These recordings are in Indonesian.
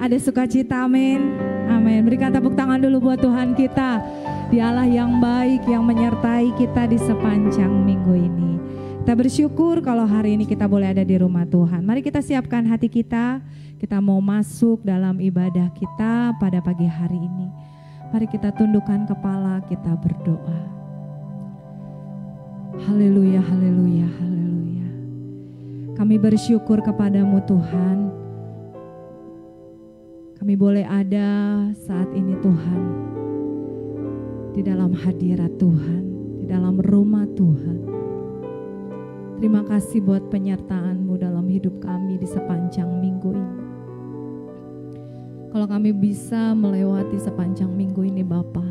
Ada sukacita, amin. Amin. Berikan tepuk tangan dulu buat Tuhan kita. Dialah yang baik, yang menyertai kita di sepanjang minggu ini. Kita bersyukur kalau hari ini kita boleh ada di rumah Tuhan. Mari kita siapkan hati kita. Kita mau masuk dalam ibadah kita pada pagi hari ini. Mari kita tundukkan kepala, kita berdoa. Haleluya, haleluya, haleluya. Kami bersyukur kepadamu Tuhan. Kami boleh ada saat ini Tuhan. Di dalam hadirat Tuhan. Di dalam rumah Tuhan. Terima kasih buat penyertaan-Mu dalam hidup kami di sepanjang minggu ini. Kalau kami bisa melewati sepanjang minggu ini Bapa,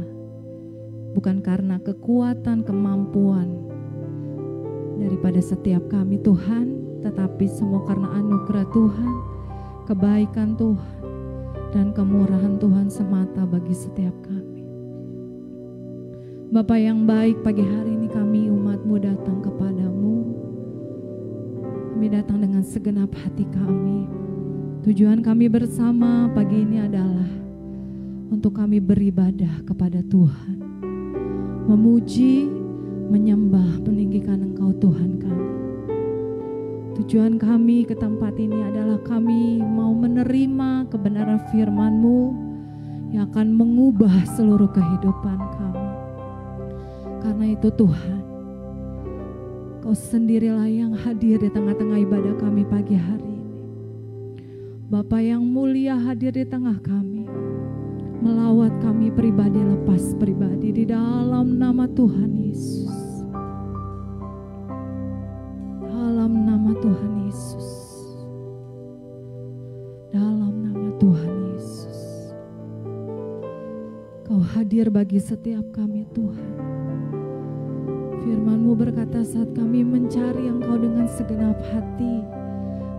bukan karena kekuatan, kemampuan daripada setiap kami Tuhan, tetapi semua karena anugerah Tuhan, kebaikan Tuhan, dan kemurahan Tuhan semata bagi setiap kami. Bapa yang baik, pagi hari ini kami umat-Mu datang kepadamu. Kami datang dengan segenap hati kami. Tujuan kami bersama pagi ini adalah untuk kami beribadah kepada Tuhan. Memuji, menyembah, meninggikan Engkau Tuhan kami. Tujuan kami ke tempat ini adalah kami mau menerima kebenaran firman-Mu yang akan mengubah seluruh kehidupan kami. Karena itu Tuhan, Kau sendirilah yang hadir di tengah-tengah ibadah kami pagi hari ini. Bapa yang mulia hadir di tengah kami, melawat kami pribadi lepas pribadi di dalam nama Tuhan Yesus. Dalam nama Tuhan Yesus. Dalam nama Tuhan Yesus. Kau hadir bagi setiap kami Tuhan. Firman-Mu berkata saat kami mencari Engkau dengan segenap hati,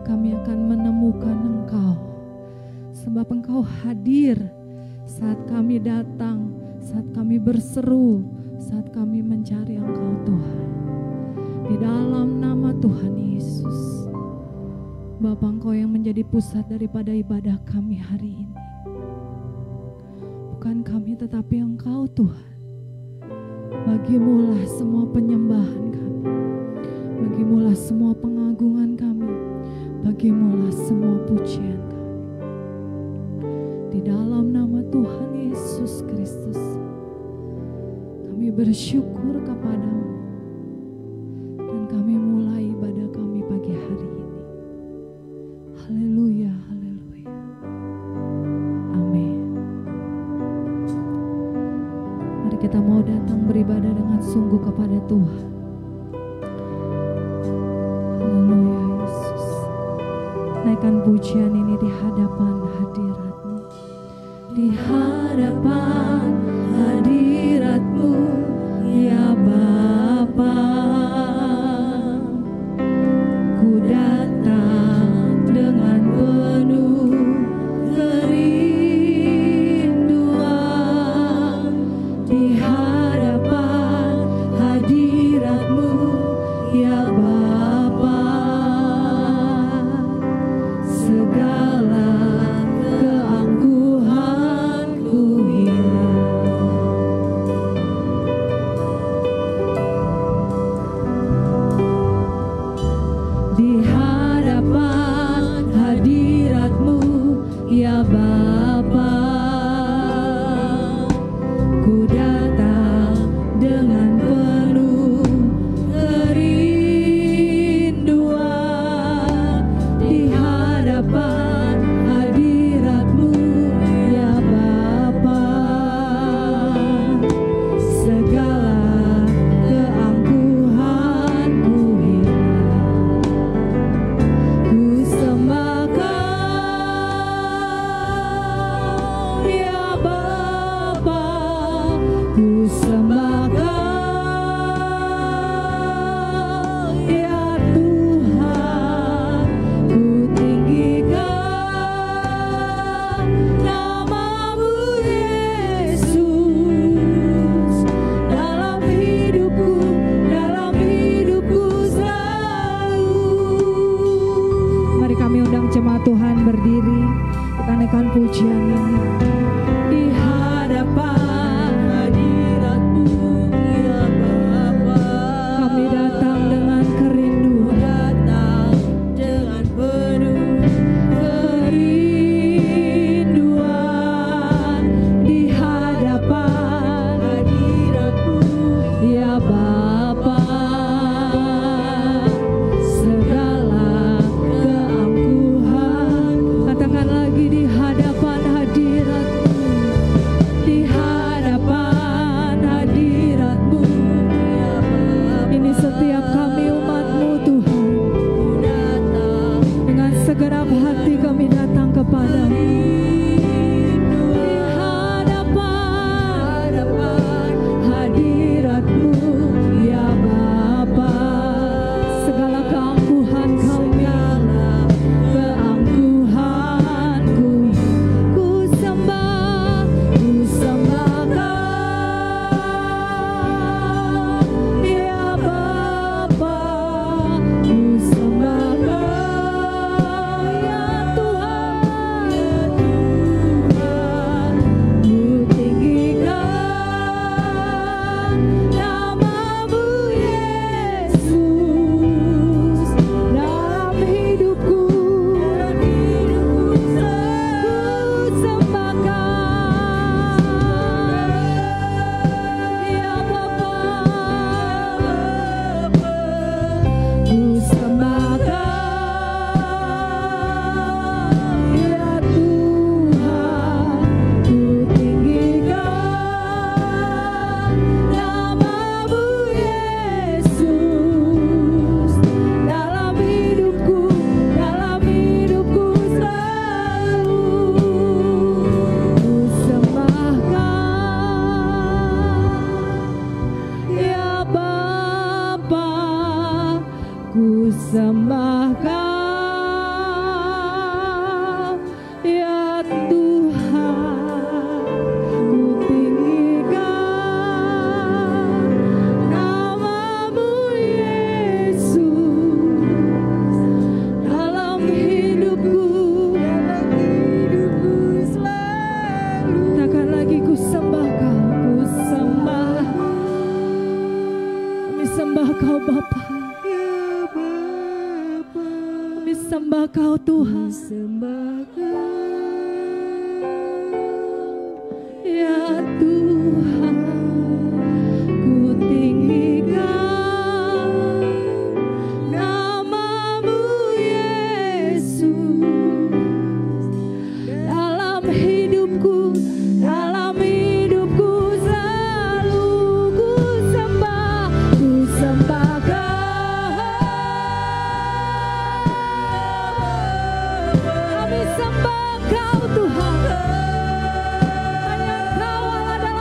kami akan menemukan Engkau. Sebab Engkau hadir saat kami datang, saat kami berseru, saat kami mencari Engkau Tuhan. Di dalam nama Tuhan Yesus. Bapa, Engkau yang menjadi pusat daripada ibadah kami hari ini. Bukan kami tetapi Engkau Tuhan. Bagimulah semua penyembahan kami. Bagimulah semua pengagungan kami. Bagimulah semua pujian kami. Di dalam nama Tuhan Yesus Kristus, kami bersyukur kepadamu. Dan kami mulai ibadah kami pagi hari ini. Haleluya, haleluya. Amin. Mari kita mau datang beribadah dengan sungguh kepada Tuhan. Haleluya Yesus. Naikkan pujian ini di hadapan hadirat-Mu. Di hadapan hadirat-Mu ya Bapa. Ku datang dengan penuh kerinduan. Di hadapan hadirat-Mu ya Bapa. Segala keangkuhanku hilang. Kami sembah Kau Tuhan. Hanya Kau Allah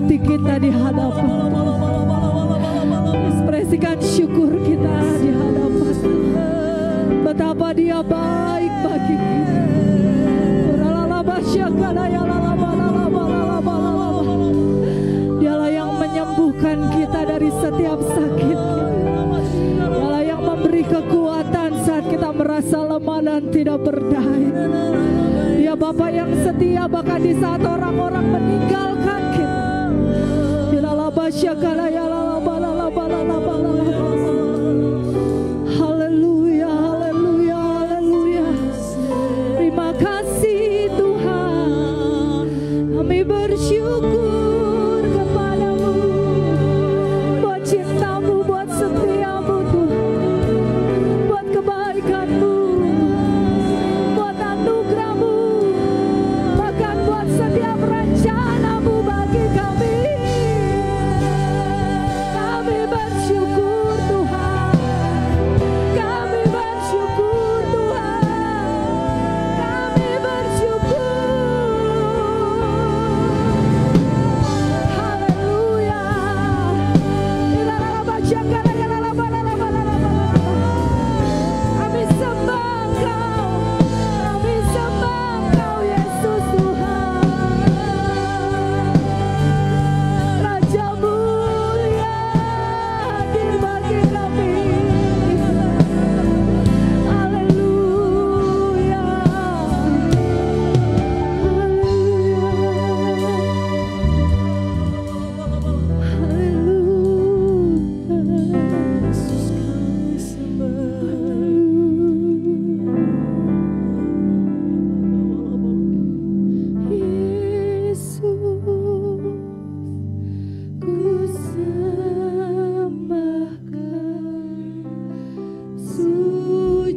hati kita di hadapan. Ekspresikan syukur kita di hadapan. Betapa Dia baik bagi kita. Dialah yang menyembuhkan kita dari setiap sakit. Dialah yang memberi kekuatan saat kita merasa lemah dan tidak berdaya. Dia Bapa yang setia bahkan di saat orang-orang meninggalkan kita. Haleluya, haleluya, haleluya. Terima kasih Tuhan. Kami bersyukur kepadamu buat cintamu, buat setiamu Tuhan, buat kebaikanmu, buat anugerahmu, bahkan buat setiap rencanamu bagi kami. Kami bersyukur Tuhan, kami bersyukur Tuhan, kami bersyukur. Haleluya. Kami sembah Engkau, kami sembah Engkau Yesus Tuhan. Raja mulia hadir bagi kami. Haleluya. Yesus, ku sembahkan, sujud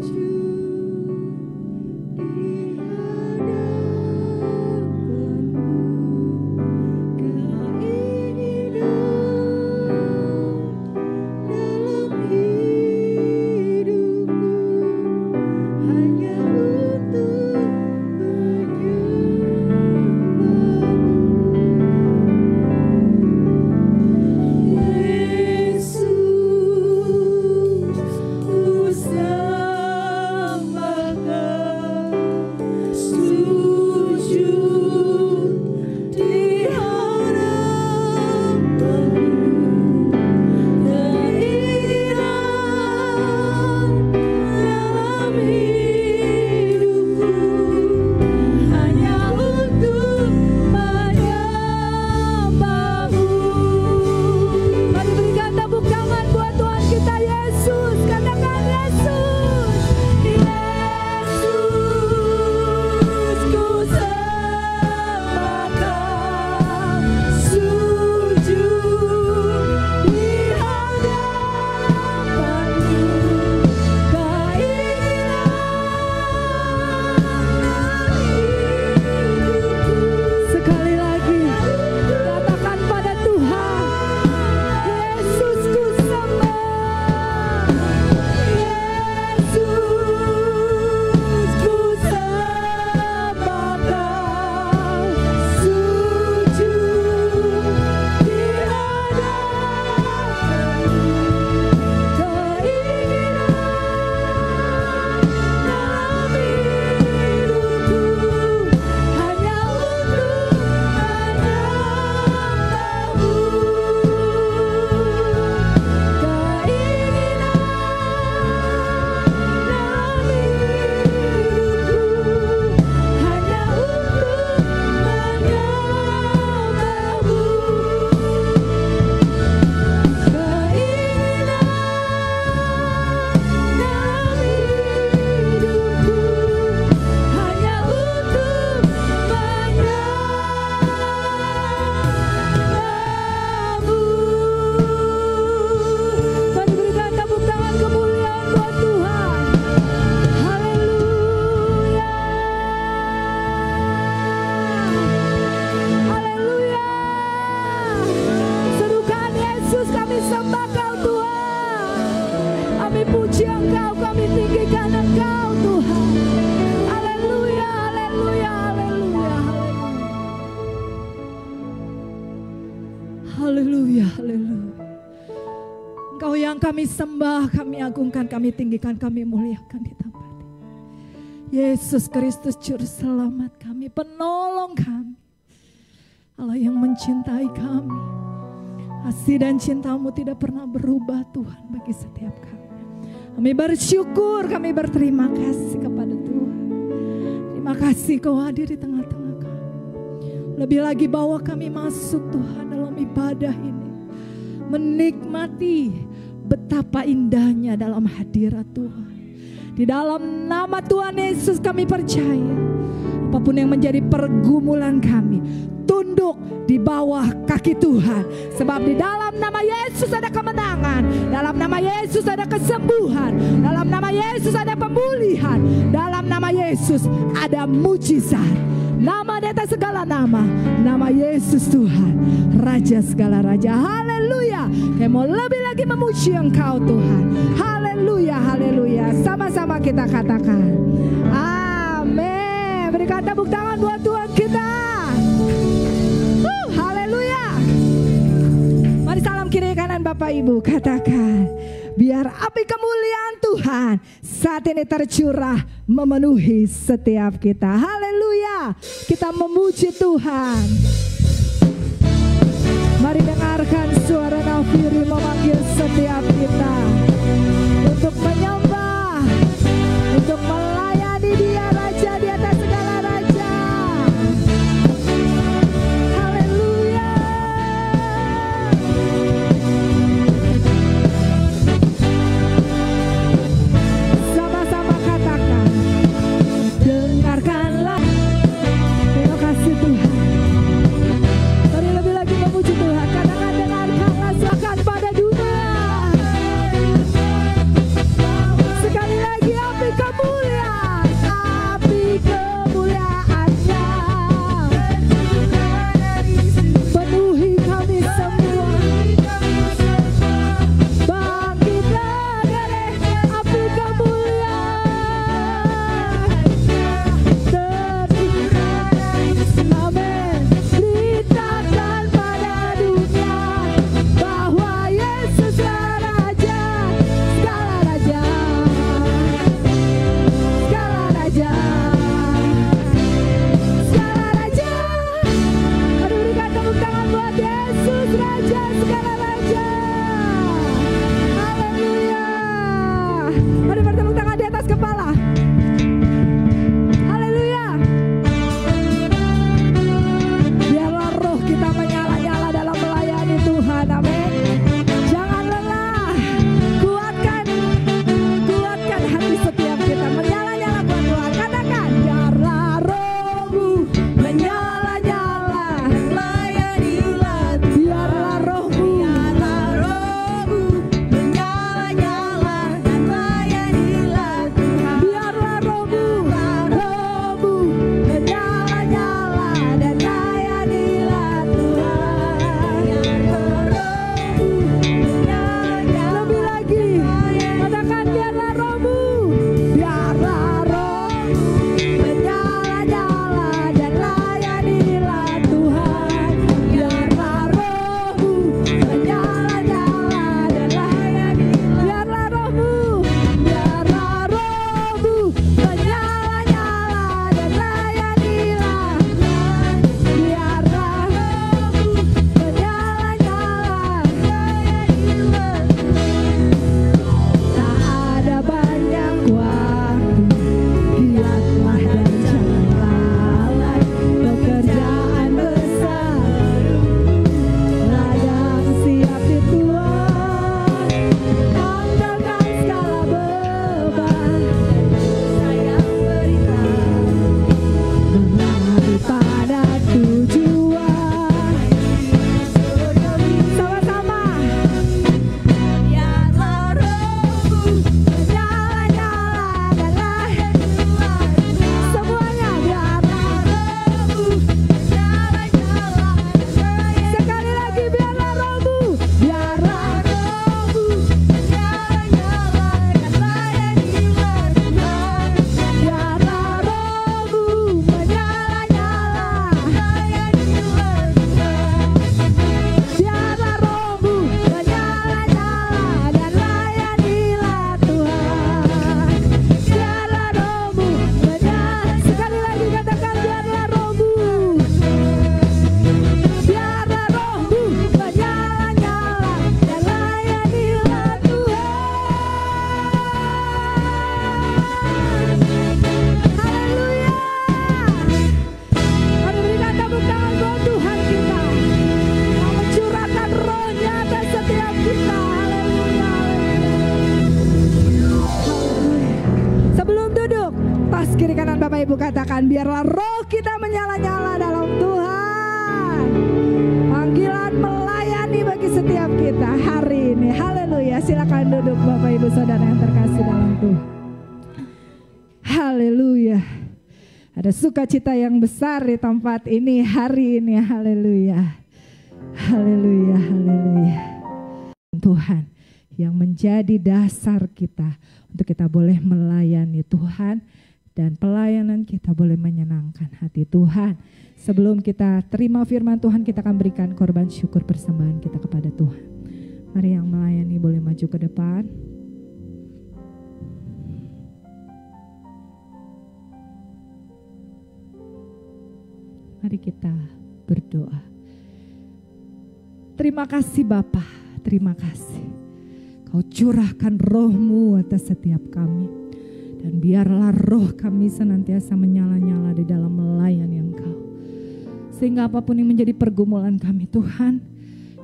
di hadapan-Mu. Keinginan dalam hidupku hanya untuk Yesus, ku sembahkan, sujud di hadapan-Mu. Keinginan dalam hidupku hanya untuk menyembah-Mu. Mari berikan tepuk tangan buat Tuhan kita Yesus. Katakan Yesus. Yesus, ku sembahkan, sujud di hadapan-Mu. Sekali lagi katakan pada Tuhan, Yesus ku sembah, Yesus ku sembahkan, sujud di hadapan-Mu. Keinginan dalam hidupku hanya untuk menyembah-Mu. Keinginan dalam hidupku hanya untuk menyembah-Mu. Keinginan dalam hidupku hanya untuk menyembah-Mu. Mari berikan tepuk tangan kemuliaan buat Tuhan. Haleluya. Haleluya. Serukan Yesus, kami sembah Kau Tuhan. Kami puji Engkau, kami tinggikan Engkau Tuhan. Haleluya, haleluya, haleluya, haleluya. Haleluya, haleluya. Engkau yang kami sembah, kami agungkan, kami tinggikan, kami muliakan di tempat ini. Yesus Kristus Juru Selamat kami, penolong kami. Allah yang mencintai kami. Kasih dan cintamu tidak pernah berubah Tuhan bagi setiap kami. Kami bersyukur, kami berterima kasih kepada Tuhan. Terima kasih Kau hadir di tengah-tengah kami. Lebih lagi bawa kami masuk Tuhan dalam ibadah ini. Menikmati betapa indahnya dalam hadirat Tuhan. Di dalam nama Tuhan Yesus kami percaya, apapun yang menjadi pergumulan kami, tunduk di bawah kaki Tuhan. Sebab di dalam nama Yesus ada kemenangan, dalam nama Yesus ada kesembuhan, dalam nama Yesus ada pemulihan, dalam nama Yesus ada mujizat. Nama di atas segala nama, nama Yesus Tuhan, Raja segala raja. Haleluya. Kami mau lebih lagi memuji Engkau Tuhan. Haleluya, haleluya. Sama-sama kita katakan amin. Berikan tepuk tangan buat Tuhan kita. Haleluya. Mari salam kiri kanan Bapak Ibu, katakan, biar api kemuliaan Tuhan saat ini tercurah memenuhi setiap kita. Haleluya. Kita memuji Tuhan. Mari dengarkan suara nafiri memanggil setiap kita untuk menyembah, untuk melayani Dia, Raja di atas segala raja. Haleluya. Sama-sama katakan, dengarkanlah. Terima kasih Tuhan. Mari lebih lagi memuji Tuhan. Katakan, dengarkanlah, silakan pada dunia. kiri kanan Bapak Ibu katakan, biarlah roh kita menyala-nyala dalam Tuhan. Panggilan melayani bagi setiap kita hari ini. Haleluya. Silakan duduk Bapak Ibu Saudara yang terkasih dalam Tuhan. Haleluya. Ada sukacita yang besar di tempat ini hari ini. Haleluya. Haleluya. Haleluya. Tuhan yang menjadi dasar kita untuk kita boleh melayani Tuhan, dan pelayanan kita boleh menyenangkan hati Tuhan. Sebelum kita terima firman Tuhan, kita akan berikan korban syukur persembahan kita kepada Tuhan. Mari yang melayani boleh maju ke depan. Mari kita berdoa. Terima kasih Bapa, terima kasih. Kau curahkan roh-Mu atas setiap kami. Dan biarlah roh kami senantiasa menyala-nyala di dalam melayani Engkau. Sehingga apapun yang menjadi pergumulan kami Tuhan,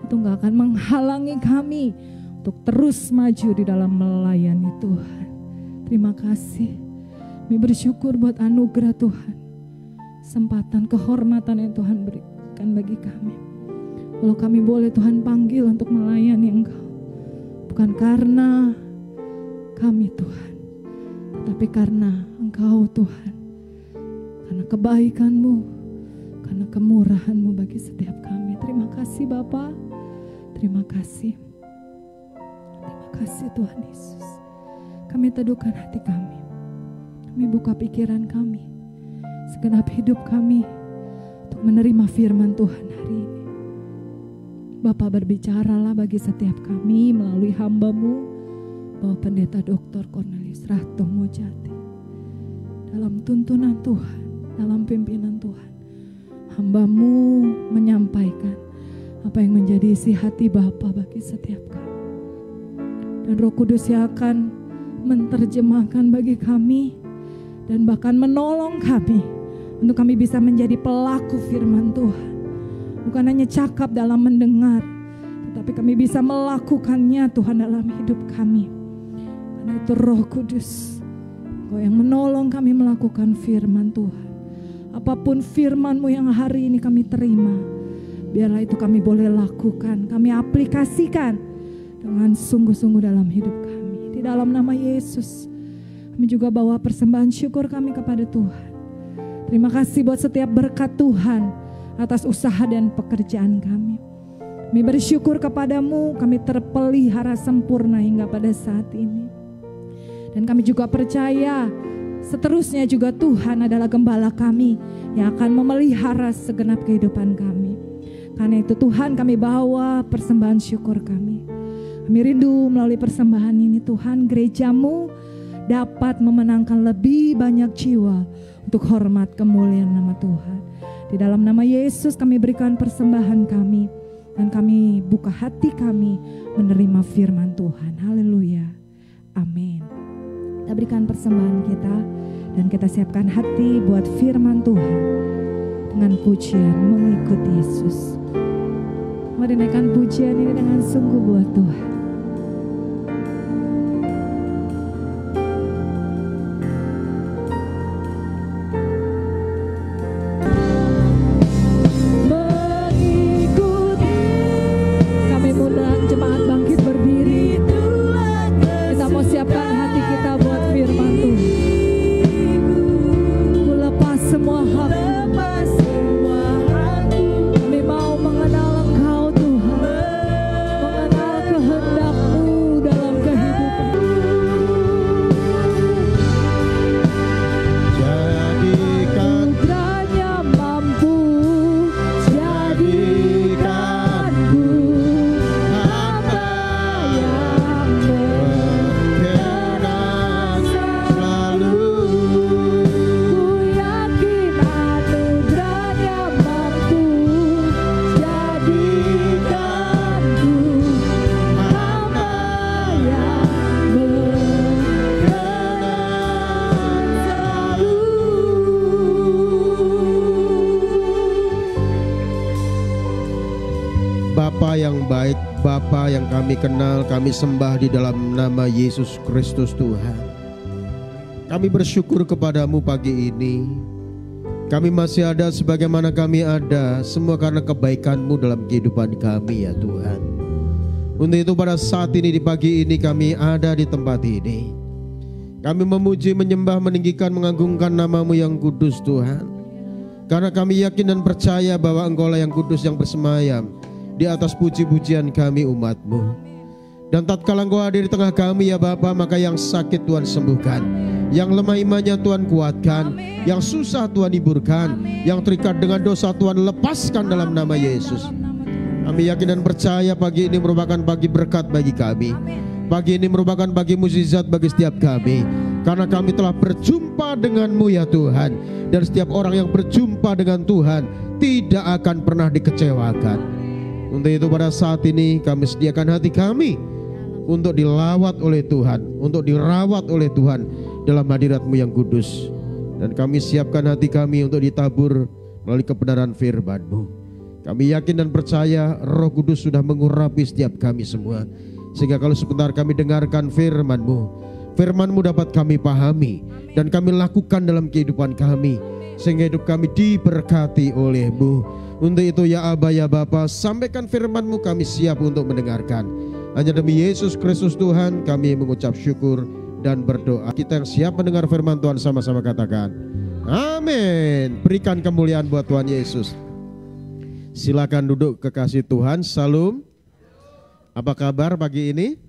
itu gak akan menghalangi kami untuk terus maju di dalam melayani Tuhan. Terima kasih. Kami bersyukur buat anugerah Tuhan. Kesempatan, kehormatan yang Tuhan berikan bagi kami. Kalau kami boleh Tuhan panggil untuk melayani Engkau. Bukan karena kami Tuhan, tetapi karena Engkau Tuhan. Karena kebaikan-Mu, karena kemurahan-Mu bagi setiap kami. Terima kasih Bapa, terima kasih. Terima kasih Tuhan Yesus. Kami teduhkan hati kami. Kami buka pikiran kami, segenap hidup kami untuk menerima firman Tuhan hari ini. Bapa, berbicaralah bagi setiap kami melalui hamba-Mu, Bapak Pendeta Dr. Cornelius Rahto Mojati. Dalam tuntunan Tuhan, dalam pimpinan Tuhan, hamba-Mu menyampaikan apa yang menjadi isi hati Bapa bagi setiap kami. Dan Roh Kudus yang akan menerjemahkan bagi kami dan bahkan menolong kami untuk kami bisa menjadi pelaku firman Tuhan. Bukan hanya cakap dalam mendengar, tetapi kami bisa melakukannya Tuhan dalam hidup kami. Karena itu Roh Kudus, Engkau yang menolong kami melakukan firman Tuhan. Apapun firman-Mu yang hari ini kami terima, biarlah itu kami boleh lakukan, kami aplikasikan dengan sungguh-sungguh dalam hidup kami. Di dalam nama Yesus, kami juga bawa persembahan syukur kami kepada Tuhan. Terima kasih buat setiap berkat Tuhan atas usaha dan pekerjaan kami. Kami bersyukur kepadamu, kami terpelihara sempurna hingga pada saat ini. Dan kami juga percaya seterusnya juga Tuhan adalah gembala kami yang akan memelihara segenap kehidupan kami. Karena itu Tuhan, kami bawa persembahan syukur kami. Kami rindu melalui persembahan ini Tuhan, gereja-Mu dapat memenangkan lebih banyak jiwa untuk hormat kemuliaan nama Tuhan. Di dalam nama Yesus kami berikan persembahan kami, dan kami buka hati kami menerima firman Tuhan. Haleluya. Amin. Kita berikan persembahan kita dan kita siapkan hati buat firman Tuhan dengan pujian mengikut Yesus. Mari naikkan pujian ini dengan sungguh buat Tuhan. Bapa yang baik, Bapa yang kami kenal, kami sembah di dalam nama Yesus Kristus Tuhan. Kami bersyukur kepadamu pagi ini. Kami masih ada sebagaimana kami ada, semua karena kebaikan-Mu dalam kehidupan kami ya Tuhan. Untuk itu pada saat ini di pagi ini kami ada di tempat ini. Kami memuji, menyembah, meninggikan, mengagungkan nama-Mu yang kudus Tuhan. Karena kami yakin dan percaya bahwa Engkau lah yang kudus yang bersemayam di atas puji-pujian kami umat-Mu. Dan tatkala Engkau hadir di tengah kami ya Bapa, maka yang sakit Tuhan sembuhkan, yang lemah imannya Tuhan kuatkan, yang susah Tuhan hiburkan, yang terikat dengan dosa Tuhan lepaskan dalam nama Yesus. Kami yakin dan percaya pagi ini merupakan pagi berkat bagi kami. Pagi ini merupakan pagi mukjizat bagi setiap kami, karena kami telah berjumpa dengan-Mu ya Tuhan. Dan setiap orang yang berjumpa dengan Tuhan tidak akan pernah dikecewakan. Untuk itu pada saat ini kami sediakan hati kami untuk dilawat oleh Tuhan, untuk dirawat oleh Tuhan dalam hadirat-Mu yang kudus. Dan kami siapkan hati kami untuk ditabur melalui kebenaran firman-Mu. Kami yakin dan percaya Roh Kudus sudah mengurapi setiap kami semua, sehingga kalau sebentar kami dengarkan firman-Mu, firman-Mu dapat kami pahami dan kami lakukan dalam kehidupan kami, sehingga hidup kami diberkati oleh-Mu. Untuk itu ya Aba ya Bapa, sampaikan firman-Mu, kami siap untuk mendengarkan. Hanya demi Yesus Kristus Tuhan kami mengucap syukur dan berdoa. Kita yang siap mendengar firman Tuhan sama-sama katakan amin. Berikan kemuliaan buat Tuhan Yesus. Silakan duduk kekasih Tuhan. Salam. Apa kabar pagi ini?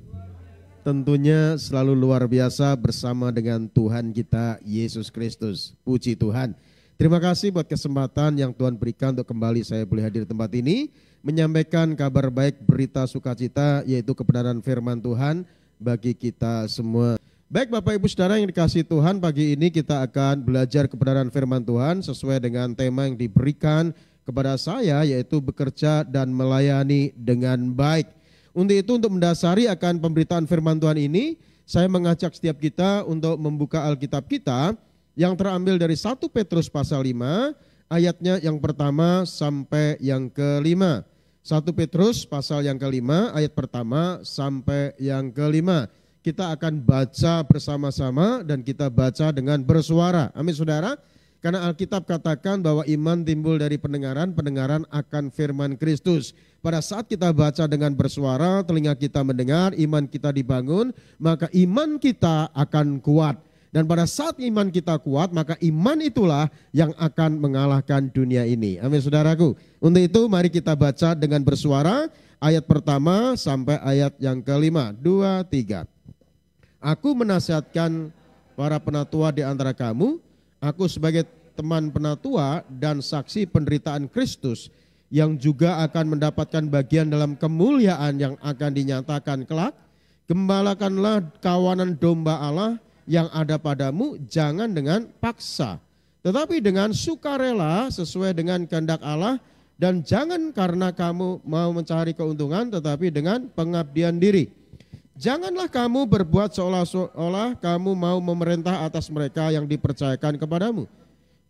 Tentunya selalu luar biasa bersama dengan Tuhan kita Yesus Kristus. Puji Tuhan. Terima kasih buat kesempatan yang Tuhan berikan untuk kembali saya boleh hadir di tempat ini, menyampaikan kabar baik, berita sukacita, yaitu kebenaran firman Tuhan bagi kita semua. Baik Bapak Ibu Saudara yang dikasihi Tuhan, pagi ini kita akan belajar kebenaran firman Tuhan sesuai dengan tema yang diberikan kepada saya, yaitu bekerja dan melayani dengan baik. Untuk itu, untuk mendasari akan pemberitaan firman Tuhan ini, saya mengajak setiap kita untuk membuka Alkitab kita yang terambil dari 1 Petrus pasal 5 ayatnya yang pertama sampai yang kelima. 1 Petrus pasal yang kelima ayat pertama sampai yang kelima. Kita akan baca bersama-sama dan kita baca dengan bersuara. Amin saudara. Karena Alkitab katakan bahwa iman timbul dari pendengaran, pendengaran akan firman Kristus. Pada saat kita baca dengan bersuara, telinga kita mendengar, iman kita dibangun, maka iman kita akan kuat. Dan pada saat iman kita kuat, maka iman itulah yang akan mengalahkan dunia ini. Amin saudaraku. Untuk itu mari kita baca dengan bersuara ayat pertama sampai ayat yang kelima. 2, 3. Aku menasihatkan para penatua di antara kamu, aku sebagai teman penatua dan saksi penderitaan Kristus, yang juga akan mendapatkan bagian dalam kemuliaan yang akan dinyatakan kelak. Gembalakanlah kawanan domba Allah yang ada padamu, jangan dengan paksa, tetapi dengan sukarela sesuai dengan kehendak Allah, dan jangan karena kamu mau mencari keuntungan, tetapi dengan pengabdian diri. Janganlah kamu berbuat seolah-olah kamu mau memerintah atas mereka yang dipercayakan kepadamu,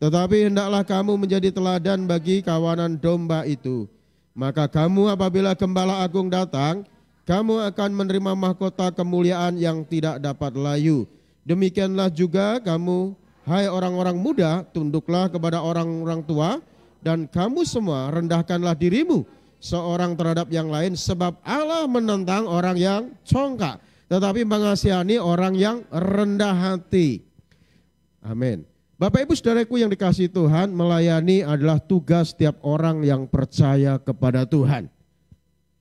tetapi hendaklah kamu menjadi teladan bagi kawanan domba itu. Maka kamu apabila Gembala Agung datang, kamu akan menerima mahkota kemuliaan yang tidak dapat layu. Demikianlah juga kamu, hai orang-orang muda, tunduklah kepada orang-orang tua, dan kamu semua rendahkanlah dirimu seorang terhadap yang lain, sebab Allah menentang orang yang congkak, tetapi mengasihani orang yang rendah hati. Amin. Bapak Ibu Saudaraku yang dikasihi Tuhan, melayani adalah tugas setiap orang yang percaya kepada Tuhan.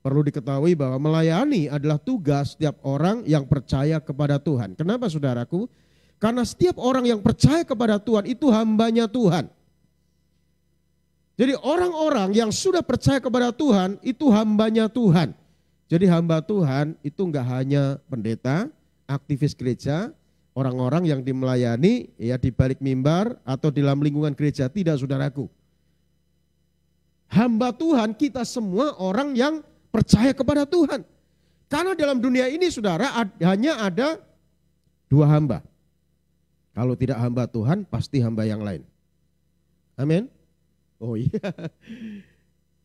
Perlu diketahui bahwa melayani adalah tugas setiap orang yang percaya kepada Tuhan. Kenapa saudaraku? Karena setiap orang yang percaya kepada Tuhan itu hambanya Tuhan. Jadi orang-orang yang sudah percaya kepada Tuhan itu hambanya Tuhan. Jadi hamba Tuhan itu enggak hanya pendeta, aktivis gereja, orang-orang yang dimelayani ya di balik mimbar atau di dalam lingkungan gereja, tidak saudaraku. Hamba Tuhan kita semua orang yang percaya kepada Tuhan. Karena dalam dunia ini saudara hanya ada 2 hamba. Kalau tidak hamba Tuhan pasti hamba yang lain. Amin. Oh iya.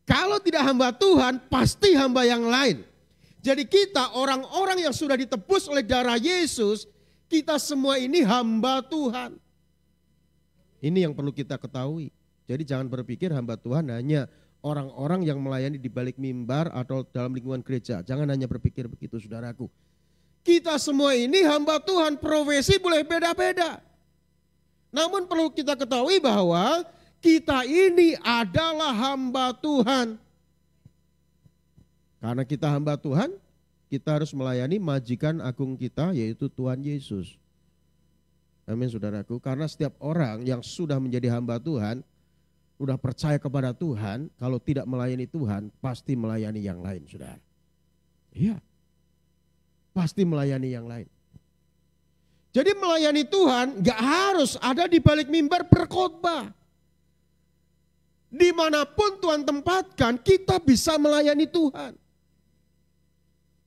Kalau tidak hamba Tuhan pasti hamba yang lain. Jadi kita orang-orang yang sudah ditebus oleh darah Yesus, Kita semua ini hamba Tuhan. Ini yang perlu kita ketahui. Jadi jangan berpikir hamba Tuhan hanya orang-orang yang melayani di balik mimbar atau dalam lingkungan gereja. Jangan hanya berpikir begitu, saudaraku. Kita semua ini hamba Tuhan, profesi boleh beda-beda. Namun perlu kita ketahui bahwa kita ini adalah hamba Tuhan. Karena kita hamba Tuhan, kita harus melayani majikan agung kita, yaitu Tuhan Yesus. Amin, saudaraku. Karena setiap orang yang sudah menjadi hamba Tuhan, sudah percaya kepada Tuhan, kalau tidak melayani Tuhan, pasti melayani yang lain, saudara. Iya, pasti melayani yang lain. Jadi melayani Tuhan gak harus ada di balik mimbar berkhotbah. Dimanapun Tuhan tempatkan, kita bisa melayani Tuhan.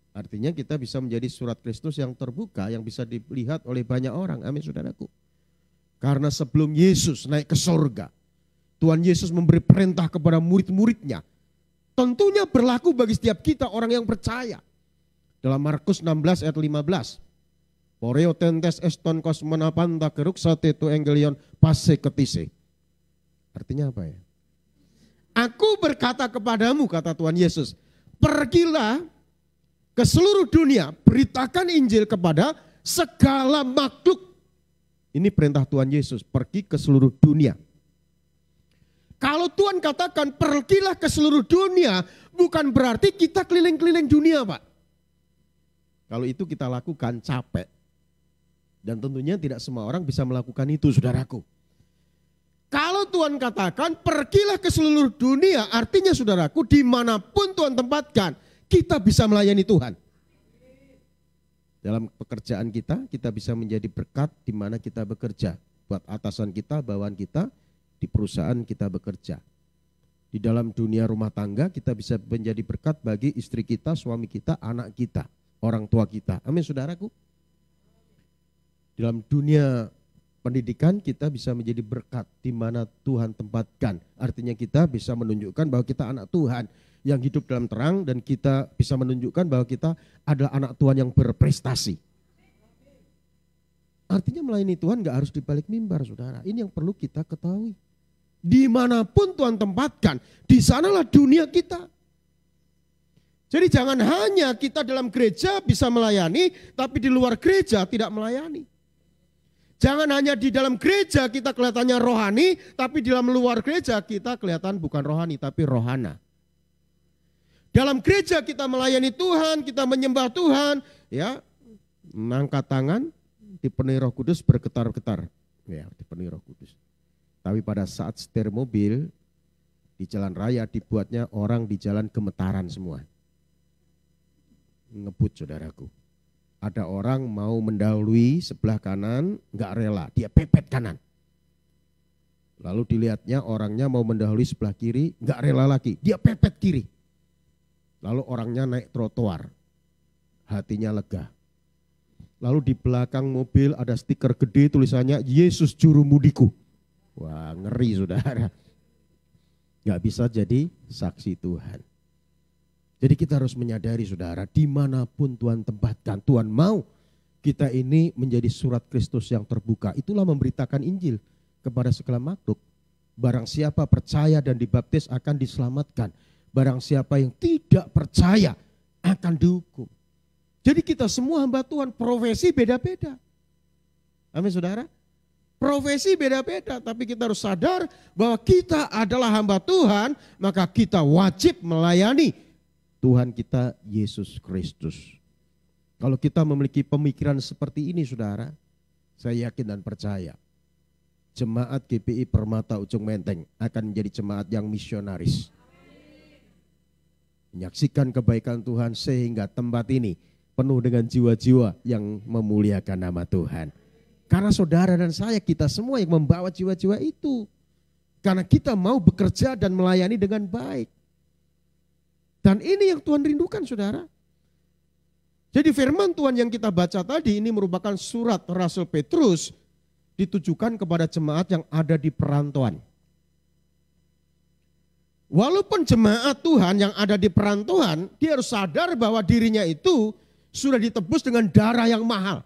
Artinya kita bisa menjadi surat Kristus yang terbuka, yang bisa dilihat oleh banyak orang. Amin, saudaraku. Karena sebelum Yesus naik ke surga, Tuhan Yesus memberi perintah kepada murid-muridnya. Tentunya berlaku bagi setiap kita orang yang percaya. Dalam Markus 16 ayat 15. Poreo tentes eston kosmona panta keruk sate tu engelion pase ketise. Artinya apa ya? Aku berkata kepadamu, kata Tuhan Yesus, pergilah ke seluruh dunia, beritakan Injil kepada segala makhluk. Ini perintah Tuhan Yesus, pergi ke seluruh dunia. Kalau Tuhan katakan pergilah ke seluruh dunia, bukan berarti kita keliling-keliling dunia, Pak. Kalau itu kita lakukan capek. Dan tentunya tidak semua orang bisa melakukan itu, saudaraku. Kalau Tuhan katakan pergilah ke seluruh dunia, artinya saudaraku dimanapun Tuhan tempatkan, kita bisa melayani Tuhan. Dalam pekerjaan kita bisa menjadi berkat di mana kita bekerja. Buat atasan kita, bawahan kita, di perusahaan kita bekerja. Di dalam dunia rumah tangga kita bisa menjadi berkat bagi istri kita, suami kita, anak kita, orang tua kita. Amin, saudaraku. Dalam dunia pendidikan kita bisa menjadi berkat di mana Tuhan tempatkan. Artinya kita bisa menunjukkan bahwa kita anak Tuhan yang hidup dalam terang, dan kita bisa menunjukkan bahwa kita adalah anak Tuhan yang berprestasi. Artinya melayani Tuhan gak harus di balik mimbar, saudara. Ini yang perlu kita ketahui. Dimanapun Tuhan tempatkan, di sanalah dunia kita. Jadi jangan hanya kita dalam gereja bisa melayani, tapi di luar gereja tidak melayani. Jangan hanya di dalam gereja kita kelihatannya rohani, tapi di dalam luar gereja kita kelihatan bukan rohani, tapi rohana. Dalam gereja kita melayani Tuhan, kita menyembah Tuhan, ya, mengangkat tangan, dipenuhi Roh Kudus, bergetar-getar, ya, dipenuhi Roh Kudus. Tapi pada saat setir mobil di jalan raya dibuatnya orang di jalan gemetaran semua. Ngebut, saudaraku. Ada orang mau mendahului sebelah kanan, enggak rela, dia pepet kanan. Lalu dilihatnya orangnya mau mendahului sebelah kiri, enggak rela lagi, dia pepet kiri. Lalu orangnya naik trotoar, hatinya lega. Lalu di belakang mobil ada stiker gede tulisannya Yesus Juru Mudiku. Wah, ngeri, saudara. Enggak bisa jadi saksi Tuhan. Jadi kita harus menyadari, saudara, dimanapun Tuhan tempatkan, Tuhan mau kita ini menjadi surat Kristus yang terbuka. Itulah memberitakan Injil kepada segala makhluk. Barang siapa percaya dan dibaptis akan diselamatkan. Barang siapa yang tidak percaya akan dihukum. Jadi kita semua hamba Tuhan, profesi beda-beda. Amin, saudara. Profesi beda-beda, tapi kita harus sadar bahwa kita adalah hamba Tuhan, maka kita wajib melayani Tuhan kita Yesus Kristus. Kalau kita memiliki pemikiran seperti ini, saudara, saya yakin dan percaya jemaat GPI Permata Ujung Menteng akan menjadi jemaat yang misionaris. Menyaksikan kebaikan Tuhan sehingga tempat ini penuh dengan jiwa-jiwa yang memuliakan nama Tuhan. Karena saudara dan saya, kita semua yang membawa jiwa-jiwa itu. Karena kita mau bekerja dan melayani dengan baik. Dan ini yang Tuhan rindukan, saudara. Jadi firman Tuhan yang kita baca tadi ini merupakan surat Rasul Petrus ditujukan kepada jemaat yang ada di perantauan. Walaupun jemaat Tuhan yang ada di perantauan, dia harus sadar bahwa dirinya itu sudah ditebus dengan darah yang mahal.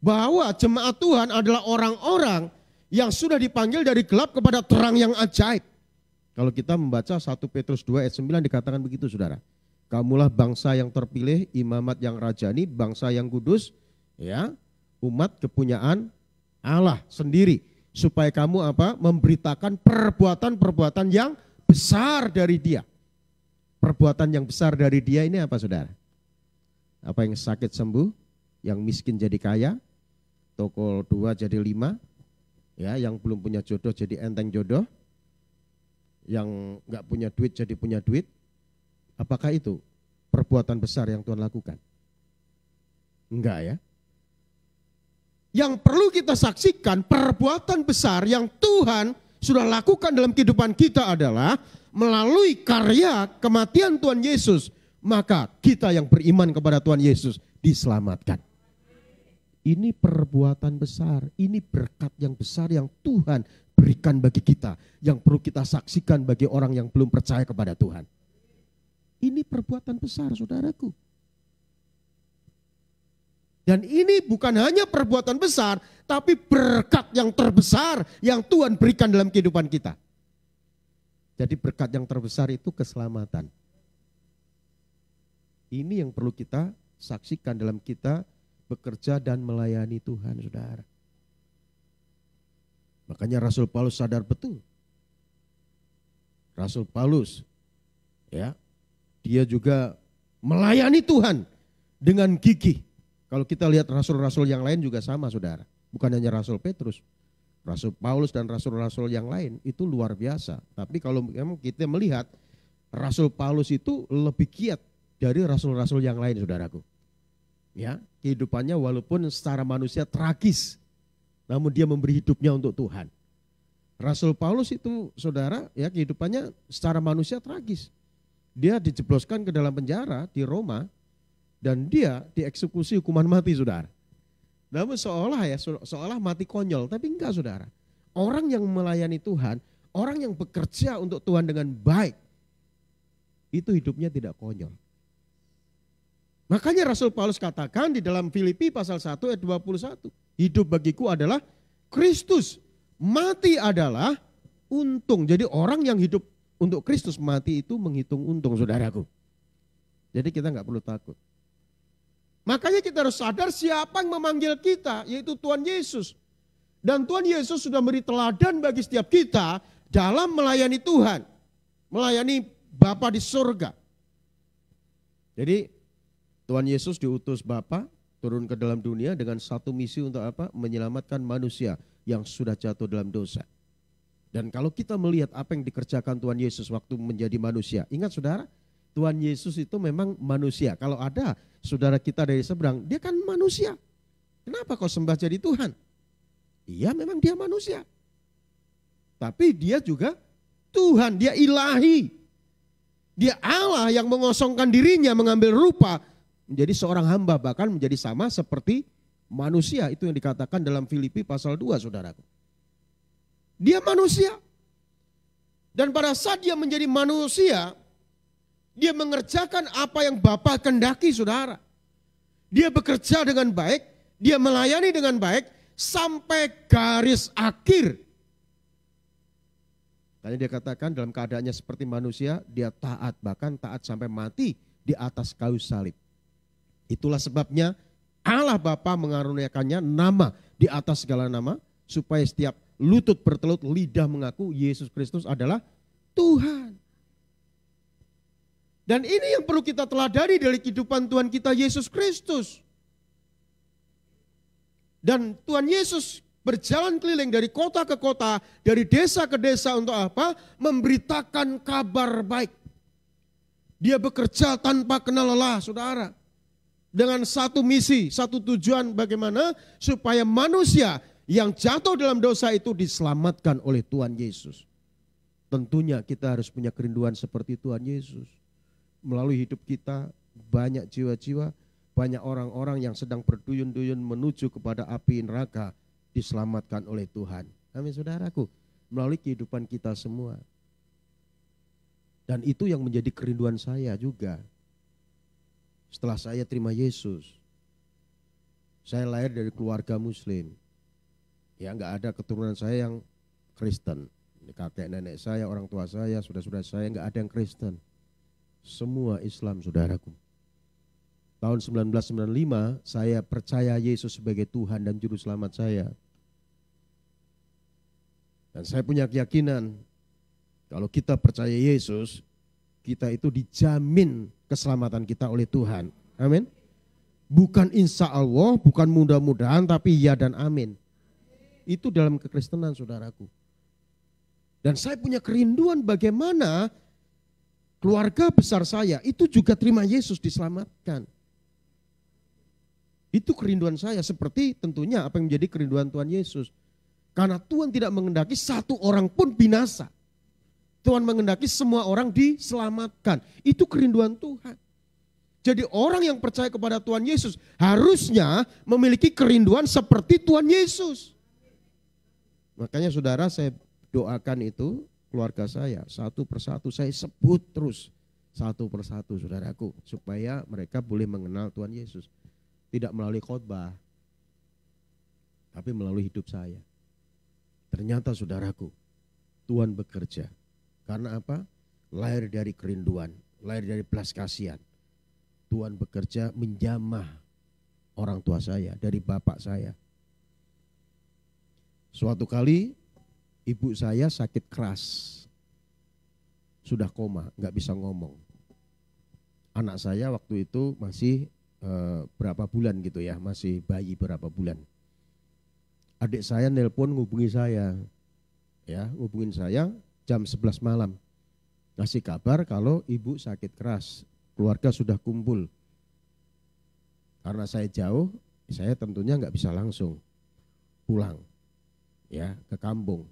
bahwa jemaat Tuhan adalah orang-orang yang sudah dipanggil dari gelap kepada terang yang ajaib. Kalau kita membaca 1 Petrus 2 ayat 9 dikatakan begitu saudara. Kamulah bangsa yang terpilih, imamat yang rajani, bangsa yang kudus, ya, umat kepunyaan Allah sendiri. Supaya kamu apa? Memberitakan perbuatan-perbuatan yang besar dari Dia. Perbuatan yang besar dari Dia ini apa saudara? Apa yang sakit sembuh, yang miskin jadi kaya, toko 2 jadi 5, ya, yang belum punya jodoh jadi enteng jodoh, yang enggak punya duit jadi punya duit. Apakah itu perbuatan besar yang Tuhan lakukan? Enggak ya. Yang perlu kita saksikan perbuatan besar yang Tuhan sudah lakukan dalam kehidupan kita adalah melalui karya kematian Tuhan Yesus, maka kita yang beriman kepada Tuhan Yesus diselamatkan. Ini perbuatan besar, ini berkat yang besar yang Tuhan berikan bagi kita, yang perlu kita saksikan bagi orang yang belum percaya kepada Tuhan. Ini perbuatan besar saudaraku. Dan ini bukan hanya perbuatan besar, tapi berkat yang terbesar yang Tuhan berikan dalam kehidupan kita. Jadi berkat yang terbesar itu keselamatan. Ini yang perlu kita saksikan dalam kita bekerja dan melayani Tuhan, saudara. Makanya Rasul Paulus sadar betul. Rasul Paulus, ya, dia juga melayani Tuhan dengan gigih. Kalau kita lihat rasul-rasul yang lain juga sama saudara. Bukan hanya Rasul Petrus. Rasul Paulus dan rasul-rasul yang lain itu luar biasa. Tapi kalau memang kita melihat Rasul Paulus itu lebih giat dari rasul-rasul yang lain saudaraku. Ya, kehidupannya walaupun secara manusia tragis. Namun dia memberi hidupnya untuk Tuhan. Rasul Paulus itu saudara ya kehidupannya secara manusia tragis. Dia dijebloskan ke dalam penjara di Roma dan dia dieksekusi hukuman mati saudara. Namun seolah mati konyol, tapi enggak saudara. Orang yang melayani Tuhan, orang yang bekerja untuk Tuhan dengan baik, itu hidupnya tidak konyol. Makanya Rasul Paulus katakan di dalam Filipi pasal 1 ayat 21, hidup bagiku adalah Kristus, mati adalah untung. Jadi orang yang hidup untuk Kristus mati itu menghitung untung saudaraku. Jadi kita enggak perlu takut. Makanya kita harus sadar siapa yang memanggil kita, yaitu Tuhan Yesus. Dan Tuhan Yesus sudah beri teladan bagi setiap kita dalam melayani Tuhan. Melayani Bapa di surga. Jadi Tuhan Yesus diutus Bapa turun ke dalam dunia dengan satu misi untuk apa? Menyelamatkan manusia yang sudah jatuh dalam dosa. Dan kalau kita melihat apa yang dikerjakan Tuhan Yesus waktu menjadi manusia. Ingat saudara, Tuhan Yesus itu memang manusia. Kalau ada saudara kita dari seberang, dia kan manusia. Kenapa kau sembah jadi Tuhan? Iya memang dia manusia. Tapi dia juga Tuhan, dia ilahi. Dia Allah yang mengosongkan dirinya, mengambil rupa menjadi seorang hamba, bahkan menjadi sama seperti manusia. Itu yang dikatakan dalam Filipi pasal 2 saudaraku. Dia manusia. Dan pada saat dia menjadi manusia, dia mengerjakan apa yang Bapa kehendaki saudara. Dia bekerja dengan baik, dia melayani dengan baik sampai garis akhir. Tadi dia katakan dalam keadaannya seperti manusia, dia taat, bahkan taat sampai mati di atas kayu salib. Itulah sebabnya Allah Bapa mengaruniakannya nama di atas segala nama, supaya setiap lutut bertelut, lidah mengaku Yesus Kristus adalah Tuhan. Dan ini yang perlu kita teladani dari kehidupan Tuhan kita Yesus Kristus. Dan Tuhan Yesus berjalan keliling dari kota ke kota, dari desa ke desa untuk apa? Memberitakan kabar baik. Dia bekerja tanpa kenal lelah, saudara. Dengan satu misi, satu tujuan bagaimana supaya manusia yang jatuh dalam dosa itu diselamatkan oleh Tuhan Yesus. Tentunya kita harus punya kerinduan seperti Tuhan Yesus. Melalui hidup kita banyak jiwa-jiwa, banyak orang-orang yang sedang berduyun-duyun menuju kepada api neraka diselamatkan oleh Tuhan. Amin saudaraku, melalui kehidupan kita semua. Dan itu yang menjadi kerinduan saya juga. Setelah saya terima Yesus, Saya lahir dari keluarga Muslim. Ya, nggak ada keturunan saya yang Kristen. Kakek nenek saya, orang tua saya, saudara-saudara saya nggak ada yang Kristen. Semua Islam, saudaraku. Tahun 1995 saya percaya Yesus sebagai Tuhan dan Juru Selamat saya. Dan saya punya keyakinan kalau kita percaya Yesus, kita itu dijamin keselamatan kita oleh Tuhan. Amin. Bukan insya Allah, bukan mudah-mudahan, tapi ya dan amin. Itu dalam kekristenan, saudaraku. Dan saya punya kerinduan bagaimana keluarga besar saya itu juga terima Yesus, diselamatkan. Itu kerinduan saya, seperti tentunya apa yang menjadi kerinduan Tuhan Yesus. Karena Tuhan tidak mengendaki satu orang pun binasa. Tuhan mengendaki semua orang diselamatkan. Itu kerinduan Tuhan. Jadi orang yang percaya kepada Tuhan Yesus harusnya memiliki kerinduan seperti Tuhan Yesus. Makanya saudara, saya doakan itu keluarga saya satu persatu, saya sebut terus satu persatu, saudaraku, supaya mereka boleh mengenal Tuhan Yesus. Tidak melalui khotbah, tapi melalui hidup saya. Ternyata saudaraku, Tuhan bekerja. Karena apa? Lahir dari kerinduan, lahir dari belas kasihan. Tuhan bekerja menjamah orang tua saya, dari bapak saya. Suatu kali ibu saya sakit keras, sudah koma, nggak bisa ngomong. Anak saya waktu itu masih berapa bulan gitu ya, masih bayi berapa bulan. Adik saya nelpon ngubungi saya, ya ngubungin saya jam 11 malam. Ngasih kabar kalau ibu sakit keras, keluarga sudah kumpul. Karena saya jauh, saya tentunya nggak bisa langsung pulang ya ke kampung.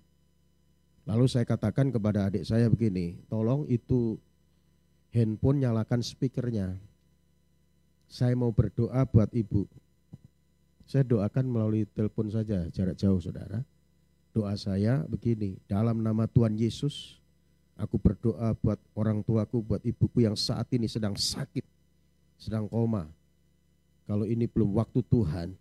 Lalu saya katakan kepada adik saya begini, tolong itu handphone nyalakan speakernya. Saya mau berdoa buat ibu. Saya doakan melalui telepon saja, jarak jauh saudara. Doa saya begini, dalam nama Tuhan Yesus, aku berdoa buat orang tuaku, buat ibuku yang saat ini sedang sakit, sedang koma. Kalau ini belum waktu Tuhan,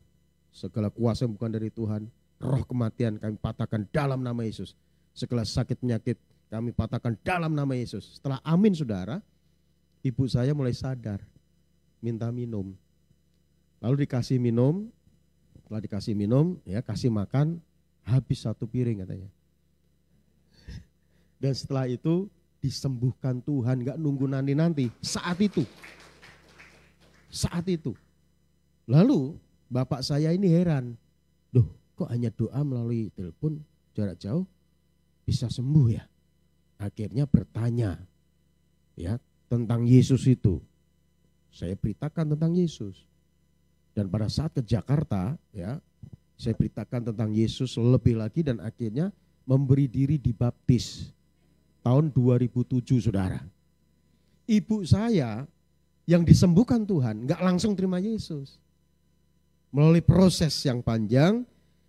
segala kuasa yang bukan dari Tuhan, roh kematian kami patahkan dalam nama Yesus. Segala sakit penyakit kami patahkan dalam nama Yesus. Setelah amin saudara, ibu saya mulai sadar, minta minum. Lalu dikasih minum, setelah dikasih minum, ya kasih makan, habis 1 piring katanya. Dan setelah itu disembuhkan Tuhan, gak nunggu nanti-nanti, saat itu. Saat itu. Lalu bapak saya ini heran, loh kok hanya doa melalui telepon jarak jauh bisa sembuh ya? Akhirnya bertanya ya tentang Yesus itu. Saya beritakan tentang Yesus. Dan pada saat ke Jakarta ya, saya beritakan tentang Yesus lebih lagi dan akhirnya memberi diri dibaptis tahun 2007 saudara. Ibu saya yang disembuhkan Tuhan nggak langsung terima Yesus. Melalui proses yang panjang,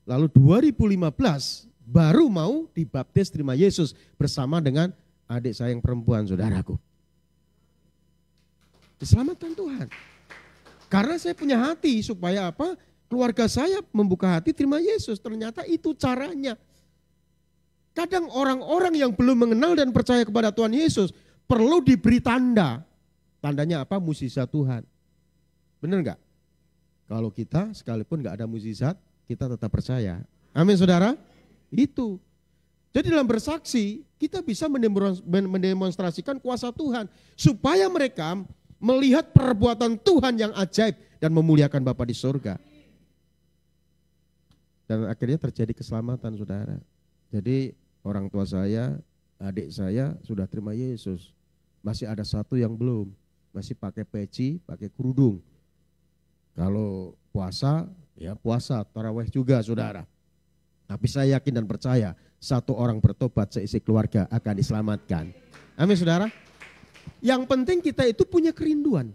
lalu 2015 baru mau dibaptis terima Yesus bersama dengan adik saya yang perempuan saudaraku. Diselamatkan Tuhan. Karena saya punya hati supaya apa? Keluarga saya membuka hati terima Yesus. Ternyata itu caranya. Kadang orang-orang yang belum mengenal dan percaya kepada Tuhan Yesus perlu diberi tanda. Tandanya apa? Mukjizat Tuhan. Benar enggak? Kalau kita sekalipun enggak ada mukjizat, kita tetap percaya. Amin saudara? Itu. Jadi dalam bersaksi, kita bisa mendemonstrasikan kuasa Tuhan. Supaya mereka melihat perbuatan Tuhan yang ajaib dan memuliakan Bapa di surga. Dan akhirnya terjadi keselamatan saudara. Jadi orang tua saya, adik saya sudah terima Yesus. Masih ada satu yang belum, masih pakai peci, pakai kerudung. Kalau puasa, ya puasa, tarawih juga saudara. Tapi saya yakin dan percaya, satu orang bertobat seisi keluarga akan diselamatkan. Amin saudara. Yang penting kita itu punya kerinduan,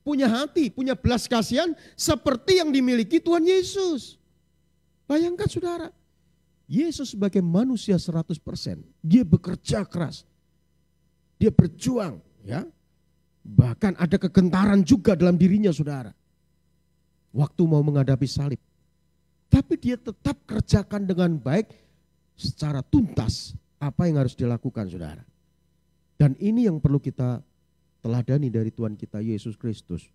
punya hati, punya belas kasihan seperti yang dimiliki Tuhan Yesus. Bayangkan saudara, Yesus sebagai manusia 100%, dia bekerja keras, dia berjuang, ya. Bahkan ada kegentaran juga dalam dirinya saudara. waktu mau menghadapi salib. Tapi dia tetap kerjakan dengan baik secara tuntas apa yang harus dilakukan, saudara. Dan ini yang perlu kita teladani dari Tuhan kita Yesus Kristus.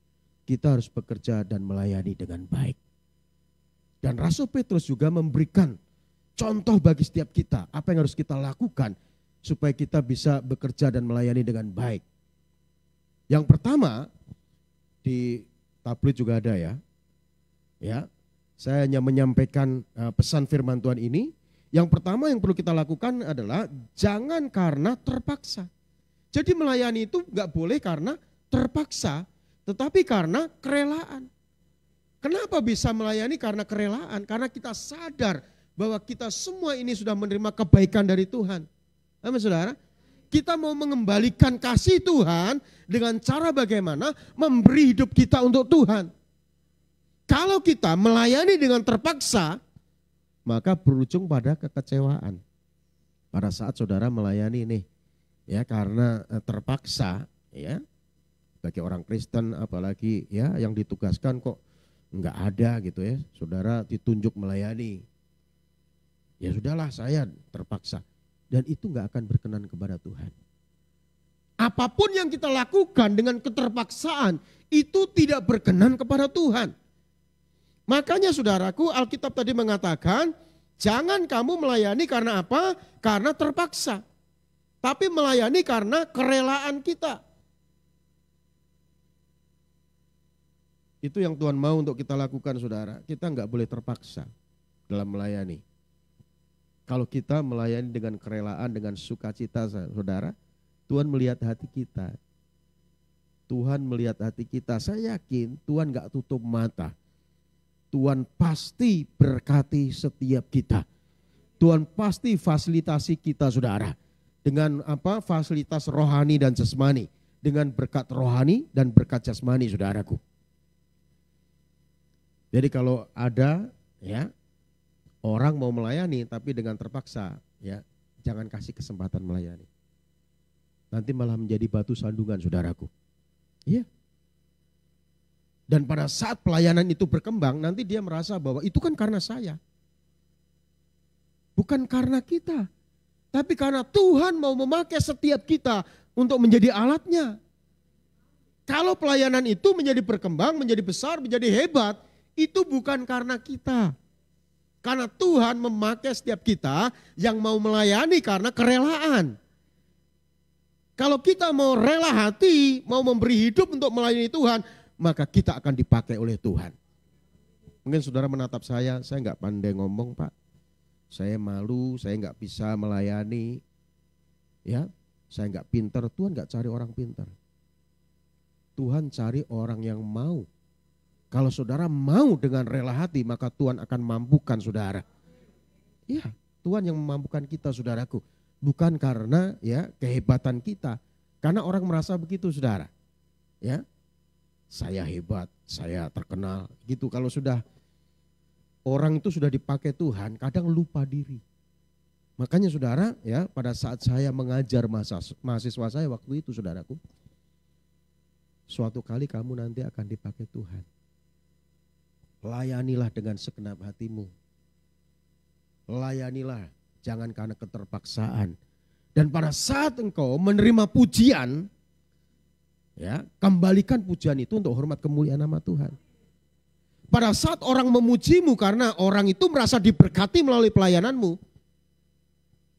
Kita harus bekerja dan melayani dengan baik. Dan Rasul Petrus juga memberikan contoh bagi setiap kita apa yang harus kita lakukan supaya kita bisa bekerja dan melayani dengan baik. Yang pertama, di tablet juga ada ya. Ya, saya hanya menyampaikan pesan firman Tuhan ini. Yang pertama yang perlu kita lakukan adalah jangan karena terpaksa. Jadi melayani itu nggak boleh karena terpaksa, tetapi karena kerelaan. Kenapa bisa melayani karena kerelaan? Karena kita sadar bahwa kita semua ini sudah menerima kebaikan dari Tuhan. Amin, saudara. Kita mau mengembalikan kasih Tuhan dengan cara bagaimana memberi hidup kita untuk Tuhan. Kalau kita melayani dengan terpaksa, maka berujung pada kekecewaan. Pada saat saudara melayani nih, ya karena terpaksa, ya bagi orang Kristen apalagi ya yang ditugaskan kok enggak ada gitu ya, saudara ditunjuk melayani. Ya sudahlah saya terpaksa. Dan itu enggak akan berkenan kepada Tuhan. Apapun yang kita lakukan dengan keterpaksaan itu tidak berkenan kepada Tuhan. Makanya saudaraku, Alkitab tadi mengatakan, jangan kamu melayani karena apa? Karena terpaksa. Tapi melayani karena kerelaan kita. Itu yang Tuhan mau untuk kita lakukan, saudara. Kita enggak boleh terpaksa dalam melayani. Kalau kita melayani dengan kerelaan, dengan sukacita, saudara, Tuhan melihat hati kita. Tuhan melihat hati kita. Saya yakin Tuhan enggak tutup mata. Tuhan pasti berkati setiap kita. Tuhan pasti fasilitasi kita, saudara. Dengan apa? Fasilitas rohani dan jasmani. Dengan berkat rohani dan berkat jasmani, saudaraku. Jadi kalau ada ya orang mau melayani tapi dengan terpaksa, ya jangan kasih kesempatan melayani. Nanti malah menjadi batu sandungan, saudaraku. Iya. Dan pada saat pelayanan itu berkembang, nanti dia merasa bahwa itu kan karena saya. Bukan karena kita. Tapi karena Tuhan mau memakai setiap kita untuk menjadi alatnya. Kalau pelayanan itu menjadi berkembang, menjadi besar, menjadi hebat, itu bukan karena kita. Karena Tuhan memakai setiap kita yang mau melayani karena kerelaan. Kalau kita mau rela hati, mau memberi hidup untuk melayani Tuhan, maka kita akan dipakai oleh Tuhan. Mungkin saudara menatap saya enggak pandai ngomong, Pak. Saya malu, saya enggak bisa melayani. Ya, saya enggak pintar. Tuhan enggak cari orang pintar. Tuhan cari orang yang mau. Kalau saudara mau dengan rela hati, maka Tuhan akan mampukan saudara. Ya, Tuhan yang memampukan kita, saudaraku. Bukan karena ya kehebatan kita. Karena orang merasa begitu, saudara. Ya. Saya hebat, saya terkenal gitu. Kalau sudah orang itu sudah dipakai Tuhan, kadang lupa diri. Makanya saudara, ya pada saat saya mengajar mahasiswa saya waktu itu, saudaraku, suatu kali kamu nanti akan dipakai Tuhan. Layanilah dengan segenap hatimu. Layanilah, jangan karena keterpaksaan. Dan pada saat engkau menerima pujian, ya, kembalikan pujian itu untuk hormat kemuliaan nama Tuhan. Pada saat orang memujimu karena orang itu merasa diberkati melalui pelayananmu,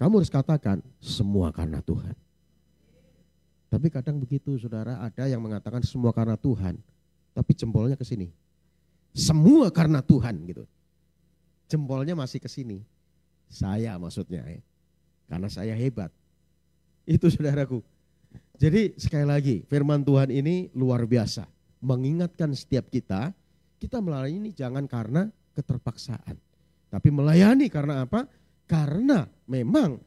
kamu harus katakan semua karena Tuhan. Tapi kadang begitu, saudara, ada yang mengatakan semua karena Tuhan, tapi jempolnya ke sini. Semua karena Tuhan gitu. Jempolnya masih ke sini. Saya maksudnya ya. Karena saya hebat. Itu saudaraku. Jadi sekali lagi firman Tuhan ini luar biasa. Mengingatkan setiap kita melayani jangan karena keterpaksaan. Tapi melayani karena apa? Karena memang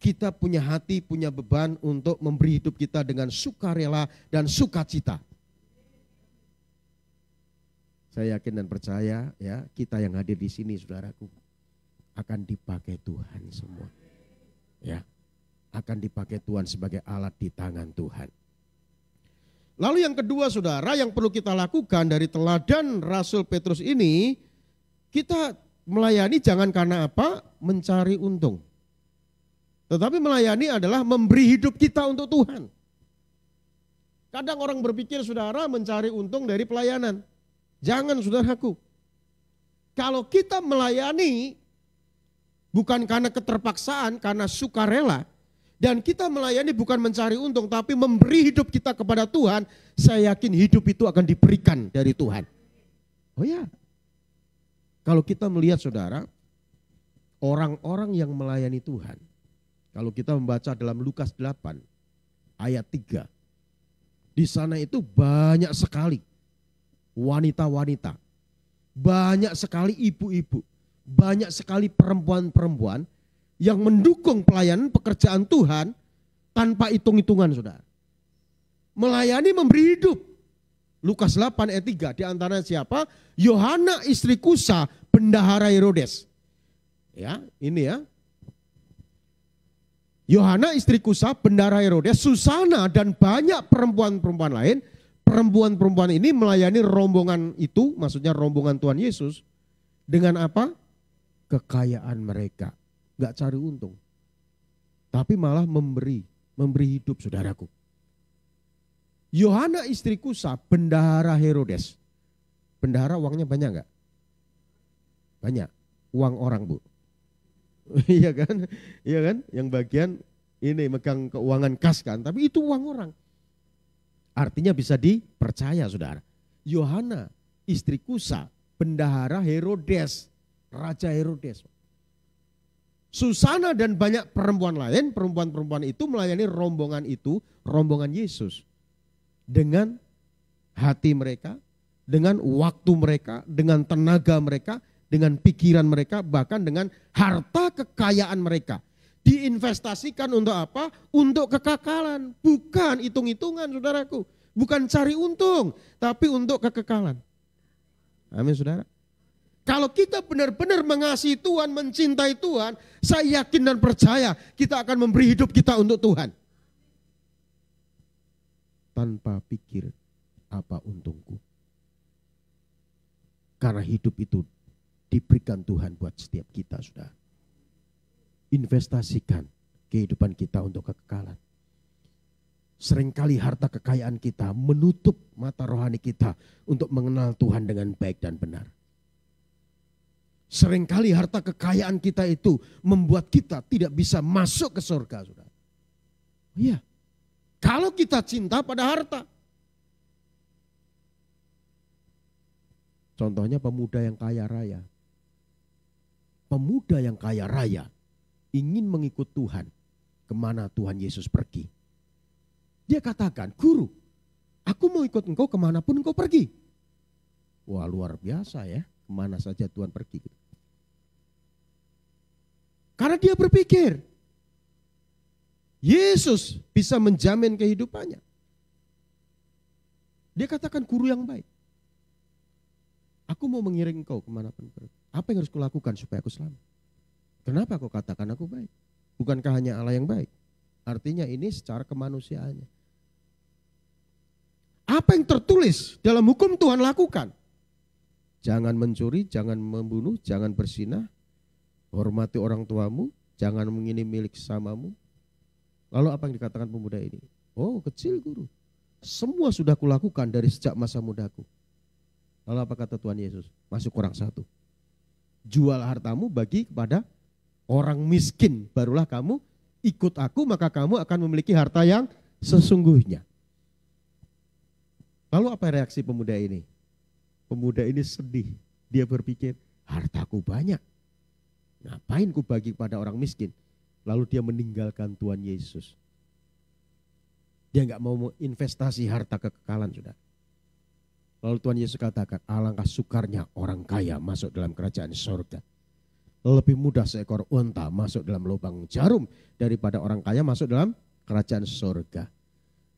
kita punya hati, punya beban untuk memberi hidup kita dengan sukarela dan sukacita. Saya yakin dan percaya ya kita yang hadir di sini, saudaraku, akan dipakai Tuhan semua. Ya, akan dipakai Tuhan sebagai alat di tangan Tuhan. Lalu yang kedua saudara, yang perlu kita lakukan dari teladan Rasul Petrus ini, kita melayani jangan karena apa? Mencari untung. Tetapi melayani adalah memberi hidup kita untuk Tuhan. Kadang orang berpikir saudara mencari untung dari pelayanan. Jangan saudaraku. Kalau kita melayani bukan karena keterpaksaan, karena sukarela, dan kita melayani bukan mencari untung, tapi memberi hidup kita kepada Tuhan, saya yakin hidup itu akan diberikan dari Tuhan. Oh ya, kalau kita melihat saudara, orang-orang yang melayani Tuhan, kalau kita membaca dalam Lukas 8 ayat 3, di sana itu banyak sekali wanita-wanita, banyak sekali ibu-ibu, banyak sekali perempuan-perempuan yang mendukung pelayanan pekerjaan Tuhan tanpa hitung-hitungan saudara. Melayani memberi hidup. Lukas 8 ayat 3 diantaranya siapa? Yohana istri Kusa, bendahara Herodes. Ya, ini ya. Yohana istri Kusa, bendahara Herodes, Susana dan banyak perempuan-perempuan lain. Perempuan-perempuan ini melayani rombongan itu, maksudnya rombongan Tuhan Yesus, dengan apa? Kekayaan mereka. Gak cari untung, tapi malah memberi hidup saudaraku. Yohana istri Kusa, bendahara Herodes. Bendahara uangnya banyak gak? Banyak, uang orang bu. Iya kan? Iya kan? Yang bagian ini megang keuangan kas kan, tapi itu uang orang. Artinya bisa dipercaya saudara. Yohana istri Kusa, bendahara Herodes, Raja Herodes. Susana dan banyak perempuan lain, perempuan-perempuan itu melayani rombongan itu, rombongan Yesus. Dengan hati mereka, dengan waktu mereka, dengan tenaga mereka, dengan pikiran mereka, bahkan dengan harta kekayaan mereka. Diinvestasikan untuk apa? Untuk kekekalan. Bukan hitung-hitungan saudaraku. Bukan cari untung, tapi untuk kekekalan. Amin saudara. Kalau kita benar-benar mengasihi Tuhan, mencintai Tuhan, saya yakin dan percaya kita akan memberi hidup kita untuk Tuhan. Tanpa pikir apa untungku. Karena hidup itu diberikan Tuhan buat setiap kita, saudara. Investasikan kehidupan kita untuk kekekalan. Seringkali harta kekayaan kita menutup mata rohani kita untuk mengenal Tuhan dengan baik dan benar. Seringkali harta kekayaan kita itu membuat kita tidak bisa masuk ke surga, saudara. Iya, kalau kita cinta pada harta. Contohnya pemuda yang kaya raya. Pemuda yang kaya raya ingin mengikut Tuhan kemana Tuhan Yesus pergi. Dia katakan, guru, aku mau ikut engkau kemanapun engkau pergi. Wah luar biasa ya, kemana saja Tuhan pergi. Karena dia berpikir, Yesus bisa menjamin kehidupannya. Dia katakan guru yang baik. Aku mau mengiring engkau kemanapun pergi. Apa yang harus kulakukan supaya aku selamat? Kenapa kau katakan aku baik? Bukankah hanya Allah yang baik? Artinya ini secara kemanusiaannya. Apa yang tertulis dalam hukum Tuhan lakukan? Jangan mencuri, jangan membunuh, jangan berzinah. Hormati orang tuamu, jangan mengingini milik samamu. Lalu apa yang dikatakan pemuda ini? Oh kecil guru, semua sudah kulakukan dari sejak masa mudaku. Lalu apa kata Tuhan Yesus? Masuk kurang satu. Jual hartamu bagi kepada orang miskin, barulah kamu ikut aku, maka kamu akan memiliki harta yang sesungguhnya. Lalu apa reaksi pemuda ini? Pemuda ini sedih, dia berpikir hartaku banyak. Ngapain ku bagi kepada orang miskin? Lalu dia meninggalkan Tuhan Yesus. Dia nggak mau investasi harta kekekalan, sudah. Lalu Tuhan Yesus katakan, alangkah sukarnya orang kaya masuk dalam kerajaan surga. Lebih mudah seekor unta masuk dalam lubang jarum daripada orang kaya masuk dalam kerajaan surga.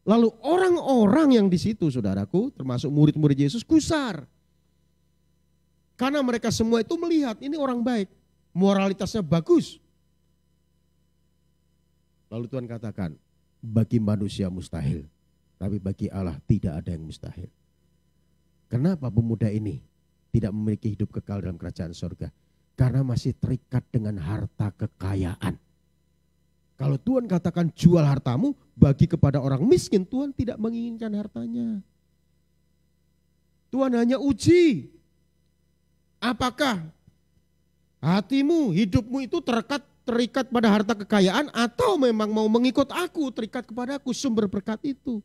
Lalu orang-orang yang di situ, saudaraku, termasuk murid-murid Yesus, gusar. Karena mereka semua itu melihat ini orang baik. Moralitasnya bagus. Lalu Tuhan katakan, bagi manusia mustahil, Tapi bagi Allah tidak ada yang mustahil. Kenapa pemuda ini tidak memiliki hidup kekal dalam kerajaan surga? Karena masih terikat dengan harta kekayaan. Kalau Tuhan katakan jual hartamu, bagi kepada orang miskin, Tuhan tidak menginginkan hartanya. Tuhan hanya uji. Apakah hatimu, hidupmu itu terikat pada harta kekayaan, atau memang mau mengikut aku, terikat kepadaku, sumber berkat itu.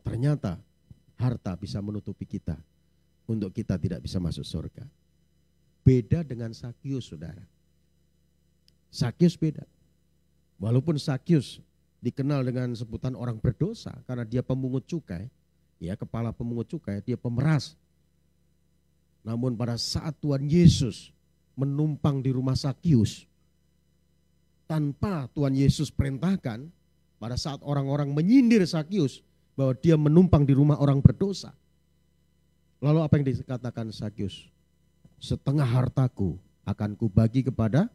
Ternyata harta bisa menutupi kita untuk kita tidak bisa masuk surga. Beda dengan Sakius, saudara. Sakius beda. Walaupun Sakius dikenal dengan sebutan orang berdosa karena dia pemungut cukai, ya, kepala pemungut cukai, dia pemeras. Namun pada saat Tuhan Yesus menumpang di rumah Sakius, tanpa Tuhan Yesus perintahkan, pada saat orang-orang menyindir Sakius bahwa dia menumpang di rumah orang berdosa. Lalu apa yang dikatakan Sakius? Setengah hartaku akan kubagi kepada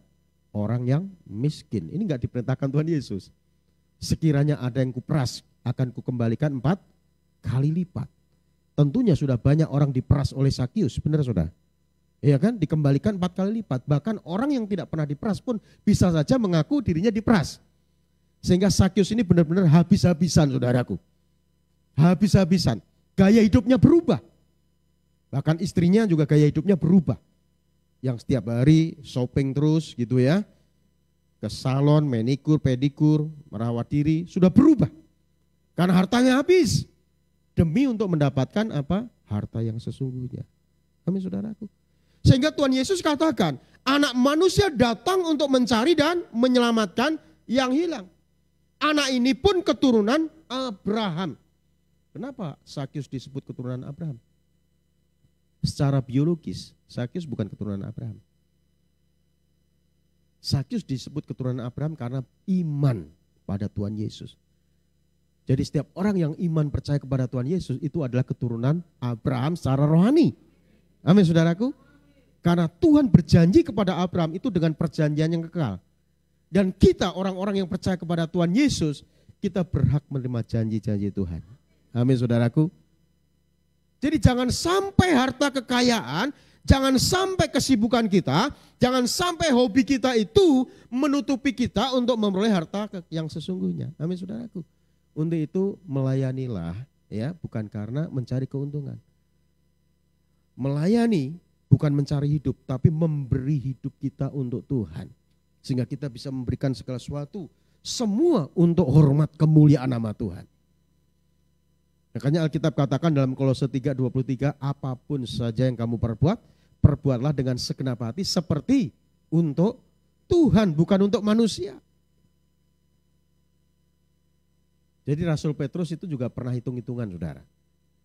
orang yang miskin. Ini enggak diperintahkan Tuhan Yesus. Sekiranya ada yang kuperas, akan kukembalikan 4 kali lipat. Tentunya sudah banyak orang diperas oleh Sakius, benar saudara? Iya kan, dikembalikan 4 kali lipat. Bahkan orang yang tidak pernah diperas pun bisa saja mengaku dirinya diperas. Sehingga Sakius ini benar-benar habis-habisan, saudaraku. Habis-habisan. Gaya hidupnya berubah. Bahkan istrinya juga gaya hidupnya berubah. Yang setiap hari shopping terus gitu ya. Ke salon, manikur, pedikur, merawat diri, sudah berubah. Karena hartanya habis. Demi untuk mendapatkan apa? Harta yang sesungguhnya. Amin, saudaraku. Sehingga Tuhan Yesus katakan, anak manusia datang untuk mencari dan menyelamatkan yang hilang. Anak ini pun keturunan Abraham. Kenapa Sakius disebut keturunan Abraham? Secara biologis, Sakius bukan keturunan Abraham. Sakius disebut keturunan Abraham karena iman pada Tuhan Yesus. Jadi setiap orang yang iman percaya kepada Tuhan Yesus itu adalah keturunan Abraham secara rohani. Amin, saudaraku. Karena Tuhan berjanji kepada Abraham itu dengan perjanjian yang kekal. Dan kita orang-orang yang percaya kepada Tuhan Yesus, kita berhak menerima janji-janji Tuhan. Amin, saudaraku. Jadi jangan sampai harta kekayaan, jangan sampai kesibukan kita, jangan sampai hobi kita itu menutupi kita untuk memperoleh harta yang sesungguhnya. Amin, saudaraku. Untuk itu melayanilah, ya, bukan karena mencari keuntungan. Melayani bukan mencari hidup, tapi memberi hidup kita untuk Tuhan. Sehingga kita bisa memberikan segala sesuatu, semua untuk hormat kemuliaan nama Tuhan. Makanya Alkitab katakan dalam Kolose 3:23, apapun saja yang kamu perbuat, perbuatlah dengan segenap hati seperti untuk Tuhan, bukan untuk manusia. Jadi Rasul Petrus itu juga pernah hitung-hitungan, saudara,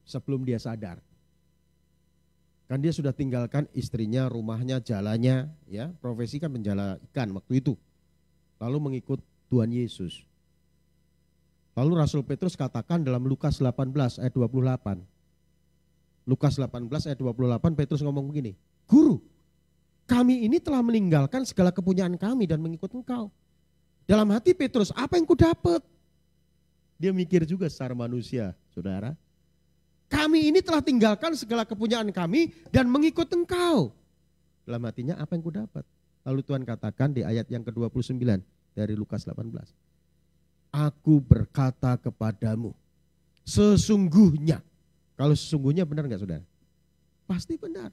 sebelum dia sadar. Kan dia sudah tinggalkan istrinya, rumahnya, jalannya, ya, profesi kan penjala ikan waktu itu. Lalu mengikut Tuhan Yesus. Lalu Rasul Petrus katakan dalam Lukas 18 ayat 28. Lukas 18 ayat 28 Petrus ngomong begini, Guru, kami ini telah meninggalkan segala kepunyaan kami dan mengikut engkau. Dalam hati Petrus, apa yang ku dapat? Dia mikir juga secara manusia, saudara. Kami ini telah tinggalkan segala kepunyaan kami dan mengikut engkau. Dalam hatinya, apa yang ku dapat? Lalu Tuhan katakan di ayat yang ke-29 dari Lukas 18. Aku berkata kepadamu, sesungguhnya. Kalau sesungguhnya benar enggak, saudara? Pasti benar.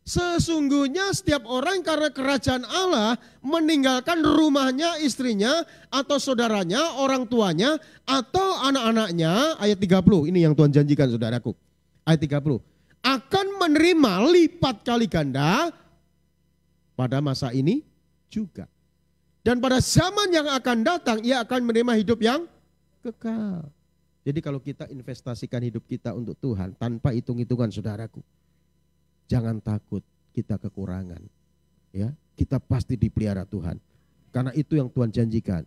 Sesungguhnya setiap orang karena kerajaan Allah meninggalkan rumahnya, istrinya, atau saudaranya, orang tuanya, atau anak-anaknya. Ayat 30, ini yang Tuhan janjikan, saudaraku. Ayat 30, akan menerima lipat kali ganda pada masa ini juga. Dan pada zaman yang akan datang, ia akan menerima hidup yang kekal. Jadi kalau kita investasikan hidup kita untuk Tuhan tanpa hitung-hitungan, saudaraku, jangan takut kita kekurangan. Ya, kita pasti dipelihara Tuhan. Karena itu yang Tuhan janjikan.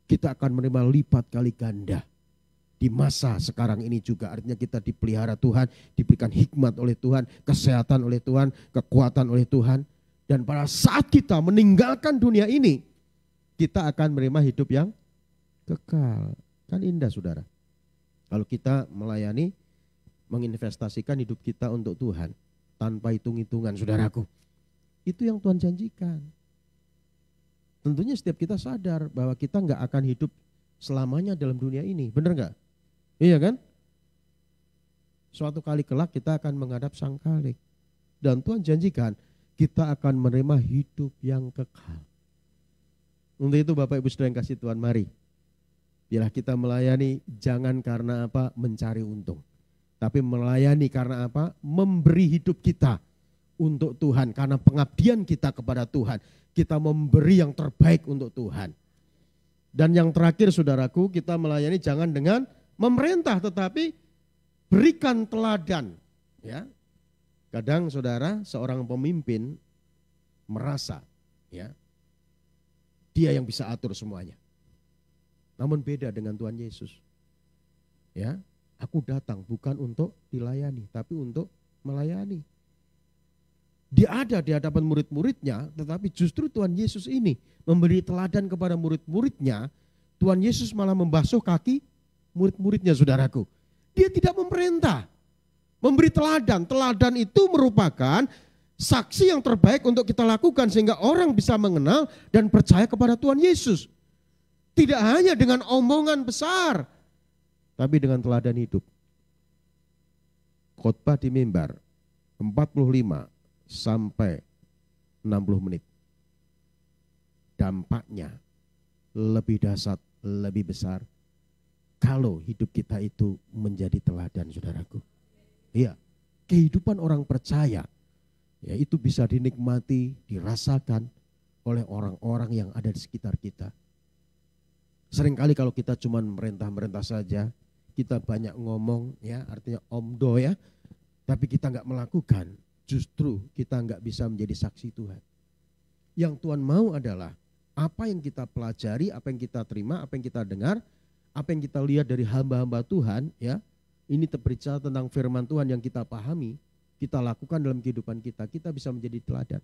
Kita akan menerima lipat kali ganda. Di masa sekarang ini juga artinya kita dipelihara Tuhan, diberikan hikmat oleh Tuhan, kesehatan oleh Tuhan, kekuatan oleh Tuhan. Dan pada saat kita meninggalkan dunia ini, kita akan menerima hidup yang kekal. Kan indah, saudara. Kalau kita melayani, menginvestasikan hidup kita untuk Tuhan tanpa hitung-hitungan, saudaraku. Itu yang Tuhan janjikan. Tentunya setiap kita sadar bahwa kita nggak akan hidup selamanya dalam dunia ini, benar nggak? Iya kan? Suatu kali kelak kita akan menghadap Sang Khalik. Dan Tuhan janjikan kita akan menerima hidup yang kekal. Untuk itu Bapak Ibu Saudara yang kasih Tuhan, mari. Bila kita melayani jangan karena apa? Mencari untung. Tapi melayani karena apa? Memberi hidup kita untuk Tuhan. Karena pengabdian kita kepada Tuhan. Kita memberi yang terbaik untuk Tuhan. Dan yang terakhir saudaraku, kita melayani jangan dengan memerintah, tetapi berikan teladan. Ya, kadang saudara, seorang pemimpin merasa ya dia yang bisa atur semuanya. Namun beda dengan Tuhan Yesus. Ya, aku datang bukan untuk dilayani, tapi untuk melayani. Dia ada di hadapan murid-muridnya, tetapi justru Tuhan Yesus ini memberi teladan kepada murid-muridnya. Tuhan Yesus malah membasuh kaki murid-muridnya, saudaraku. Dia tidak memerintah, memberi teladan. Teladan itu merupakan saksi yang terbaik untuk kita lakukan sehingga orang bisa mengenal dan percaya kepada Tuhan Yesus. Tidak hanya dengan omongan besar, tapi dengan teladan hidup. Khotbah di mimbar 45 sampai 60 menit. Dampaknya lebih dahsyat, lebih besar kalau hidup kita itu menjadi teladan, saudaraku. Iya, kehidupan orang percaya ya itu bisa dinikmati, dirasakan oleh orang-orang yang ada di sekitar kita. Seringkali kalau kita cuma merintah-merintah saja, kita banyak ngomong ya, artinya omdo ya, tapi kita nggak melakukan. Justru kita nggak bisa menjadi saksi Tuhan. Yang Tuhan mau adalah apa yang kita pelajari, apa yang kita terima, apa yang kita dengar, apa yang kita lihat dari hamba-hamba Tuhan, ya, ini berbicara tentang firman Tuhan yang kita pahami, kita lakukan dalam kehidupan kita bisa menjadi teladan.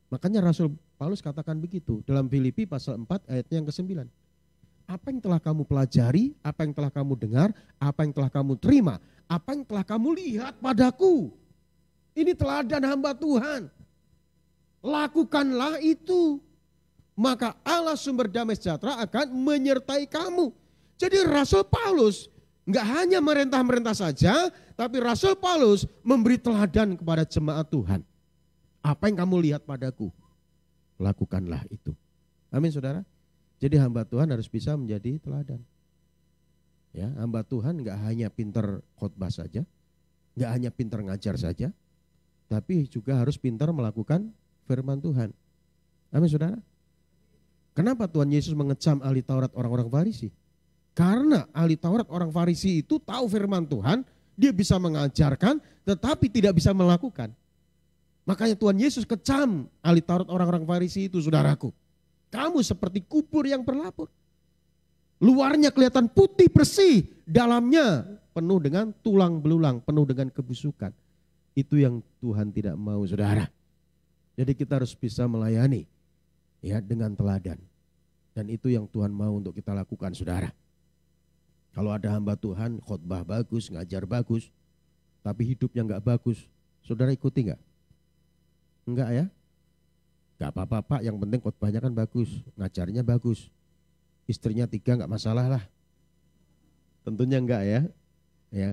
Makanya Rasul Paulus katakan begitu dalam Filipi pasal 4 ayatnya yang ke-9. Apa yang telah kamu pelajari, apa yang telah kamu dengar, apa yang telah kamu terima, apa yang telah kamu lihat padaku. Ini teladan hamba Tuhan. Lakukanlah itu. Maka Allah sumber damai sejahtera akan menyertai kamu. Jadi Rasul Paulus enggak hanya merintah-merintah saja, tapi Rasul Paulus memberi teladan kepada jemaat Tuhan. Apa yang kamu lihat padaku, lakukanlah itu. Amin saudara. Jadi hamba Tuhan harus bisa menjadi teladan. Ya, hamba Tuhan enggak hanya pintar khotbah saja, enggak hanya pintar ngajar saja, tapi juga harus pintar melakukan firman Tuhan. Amin saudara. Kenapa Tuhan Yesus mengecam ahli Taurat orang-orang Farisi? Karena ahli Taurat orang Farisi itu tahu firman Tuhan, dia bisa mengajarkan tetapi tidak bisa melakukan. Makanya Tuhan Yesus kecam ahli Taurat orang-orang Farisi itu, saudaraku. Kamu seperti kubur yang berlapur. Luarnya kelihatan putih bersih, dalamnya penuh dengan tulang belulang, penuh dengan kebusukan. Itu yang Tuhan tidak mau, saudara. Jadi kita harus bisa melayani ya dengan teladan. Dan itu yang Tuhan mau untuk kita lakukan, saudara. Kalau ada hamba Tuhan, khotbah bagus, ngajar bagus, tapi hidupnya enggak bagus, saudara ikuti enggak? Enggak ya? Enggak apa-apa Pak, yang penting khotbahnya kan bagus, ngajarnya bagus. Istrinya 3 enggak masalah lah. Tentunya enggak ya. Ya.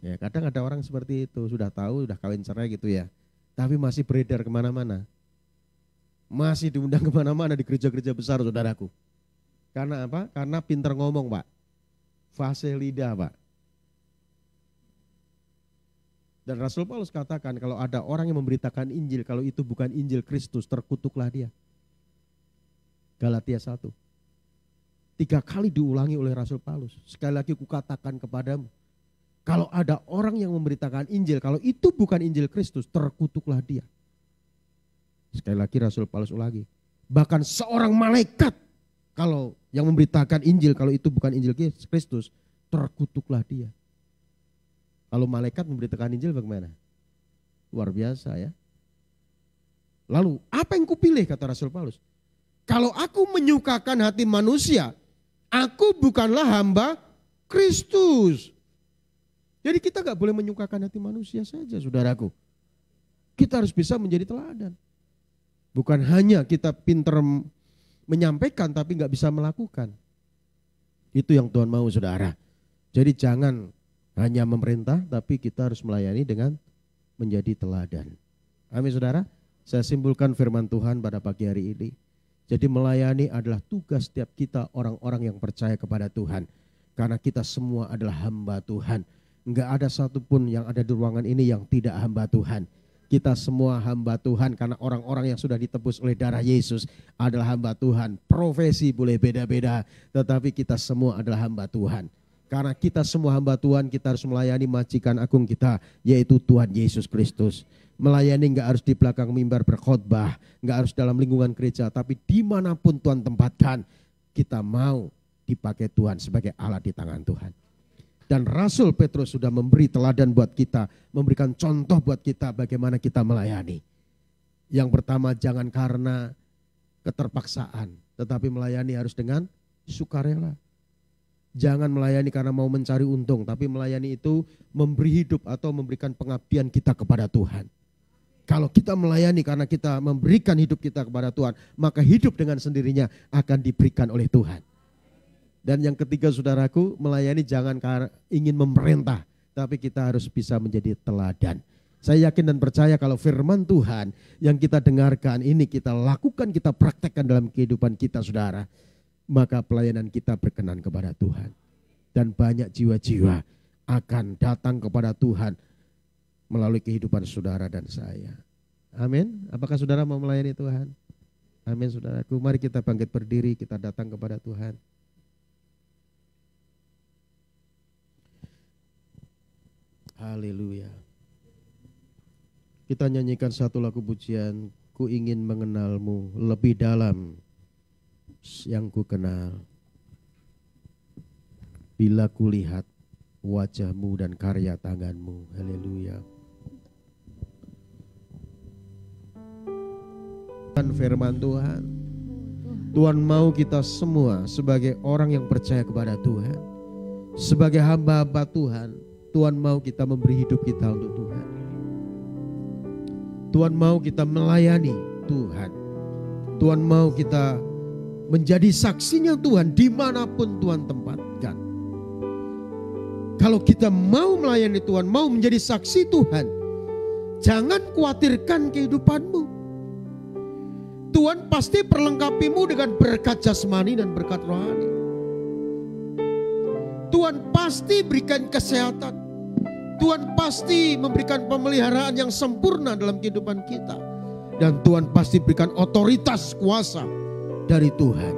Ya, kadang ada orang seperti itu, sudah tahu, sudah kawin cerai gitu ya. Tapi masih beredar kemana-mana. Masih diundang kemana-mana di gereja-gereja besar, saudaraku. Karena apa? Karena pintar ngomong Pak. Fasih lidah Pak. Dan Rasul Paulus katakan kalau ada orang yang memberitakan Injil, kalau itu bukan Injil Kristus, terkutuklah dia. Galatia 1. 3 kali diulangi oleh Rasul Paulus. Sekali lagi kukatakan kepadamu, kalau ada orang yang memberitakan Injil, kalau itu bukan Injil Kristus, terkutuklah dia. Sekali lagi Rasul Paulus ulangi. Bahkan seorang malaikat, kalau yang memberitakan Injil, kalau itu bukan Injil Kristus, terkutuklah dia. Kalau malaikat memberitakan Injil bagaimana? Luar biasa ya. Lalu apa yang kupilih, kata Rasul Paulus? Kalau aku menyukakan hati manusia, aku bukanlah hamba Kristus. Jadi kita gak boleh menyukakan hati manusia saja, saudaraku. Kita harus bisa menjadi teladan. Bukan hanya kita pintar menyampaikan tapi gak bisa melakukan. Itu yang Tuhan mau, saudara. Jadi jangan hanya memerintah tapi kita harus melayani dengan menjadi teladan. Amin, saudara. Saya simpulkan firman Tuhan pada pagi hari ini. Jadi melayani adalah tugas setiap kita orang-orang yang percaya kepada Tuhan. Karena kita semua adalah hamba Tuhan. Enggak ada satupun yang ada di ruangan ini yang tidak hamba Tuhan. Kita semua hamba Tuhan karena orang-orang yang sudah ditebus oleh darah Yesus adalah hamba Tuhan. Profesi boleh beda-beda, tetapi kita semua adalah hamba Tuhan. Karena kita semua hamba Tuhan, kita harus melayani majikan agung kita, yaitu Tuhan Yesus Kristus. Melayani enggak harus di belakang mimbar berkhotbah, enggak harus dalam lingkungan gereja, tapi dimanapun Tuhan tempatkan, kita mau dipakai Tuhan sebagai alat di tangan Tuhan. Dan Rasul Petrus sudah memberi teladan buat kita, memberikan contoh buat kita bagaimana kita melayani. Yang pertama, jangan karena keterpaksaan, tetapi melayani harus dengan sukarela. Jangan melayani karena mau mencari untung, tapi melayani itu memberi hidup atau memberikan pengabdian kita kepada Tuhan. Kalau kita melayani karena kita memberikan hidup kita kepada Tuhan, maka hidup dengan sendirinya akan diberikan oleh Tuhan. Dan yang ketiga, saudaraku, melayani jangan karena ingin memerintah, tapi kita harus bisa menjadi teladan. Saya yakin dan percaya kalau firman Tuhan yang kita dengarkan ini kita lakukan, kita praktekkan dalam kehidupan kita, saudara, maka pelayanan kita berkenan kepada Tuhan. Dan banyak jiwa-jiwa akan datang kepada Tuhan melalui kehidupan saudara dan saya. Amin. Apakah saudara mau melayani Tuhan? Amin, saudaraku. Mari kita bangkit berdiri, kita datang kepada Tuhan. Haleluya. Kita nyanyikan satu lagu pujian, ku ingin mengenalmu lebih dalam yang ku kenal. Bila ku lihat wajahmu dan karya tanganmu. Haleluya. Firman Tuhan, Tuhan mau kita semua sebagai orang yang percaya kepada Tuhan, sebagai hamba-hamba Tuhan, Tuhan mau kita memberi hidup kita untuk Tuhan. Tuhan mau kita melayani Tuhan. Tuhan mau kita menjadi saksinya Tuhan dimanapun Tuhan tempatkan. Kalau kita mau melayani Tuhan, mau menjadi saksi Tuhan, jangan khawatirkan kehidupanmu. Tuhan pasti perlengkapimu dengan berkat jasmani dan berkat rohani. Tuhan pasti berikan kesehatan. Tuhan pasti memberikan pemeliharaan yang sempurna dalam kehidupan kita. Dan Tuhan pasti berikan otoritas kuasa dari Tuhan.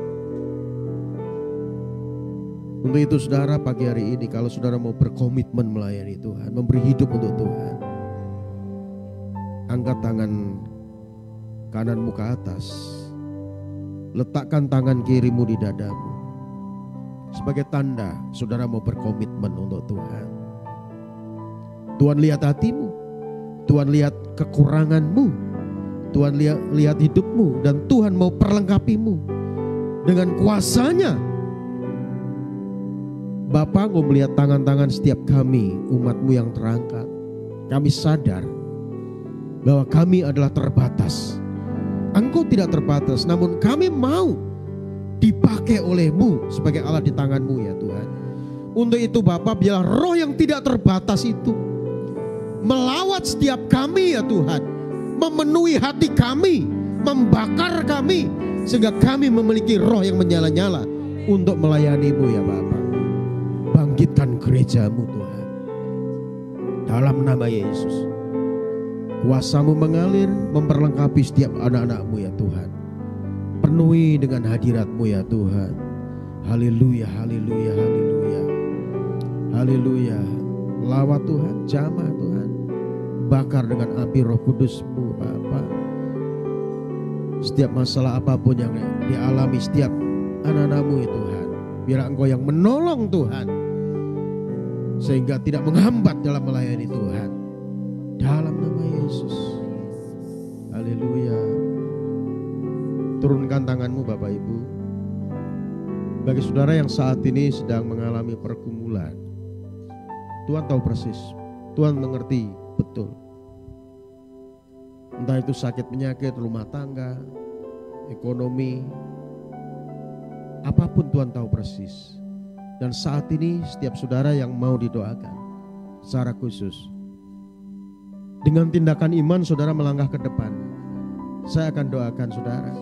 Untuk itu saudara, pagi hari ini kalau saudara mau berkomitmen melayani Tuhan, memberi hidup untuk Tuhan, angkat tangan kananmu ke atas, letakkan tangan kirimu di dadamu, sebagai tanda saudara mau berkomitmen untuk Tuhan. Tuhan lihat hatimu, Tuhan lihat kekuranganmu, Tuhan lihat hidupmu, dan Tuhan mau perlengkapimu dengan kuasanya. Bapa, Engkau melihat tangan-tangan setiap kami, umatmu yang terangkat. Kami sadar bahwa kami adalah terbatas. Engkau tidak terbatas, namun kami mau dipakai oleh-Mu sebagai alat di tangan-Mu ya Tuhan. Untuk itu Bapa, biarlah roh yang tidak terbatas itu melawat setiap kami ya Tuhan, memenuhi hati kami, membakar kami, sehingga kami memiliki roh yang menyala-nyala untuk melayani-Mu ya Bapa. Bangkitkan gereja-Mu Tuhan, dalam nama Yesus. Kuasa-Mu mengalir, memperlengkapi setiap anak-anak-Mu ya Tuhan. Penuhi dengan hadirat-Mu ya Tuhan. Haleluya, haleluya, haleluya. Haleluya. Lawat Tuhan, jamah Tuhan. Bakar dengan api Roh Kudus-Mu Bapa. Setiap masalah apapun yang dialami setiap anak-anak-Mu ya Tuhan, biar Engkau yang menolong Tuhan, sehingga tidak menghambat dalam melayani Tuhan. Dalam nama Yesus. Haleluya. Turunkan tanganmu Bapak Ibu. Bagi saudara yang saat ini sedang mengalami pergumulan, Tuhan tahu persis, Tuhan mengerti betul. Entah itu sakit penyakit, rumah tangga, ekonomi, apapun Tuhan tahu persis. Dan saat ini setiap saudara yang mau didoakan secara khusus, dengan tindakan iman saudara melangkah ke depan, saya akan doakan saudara.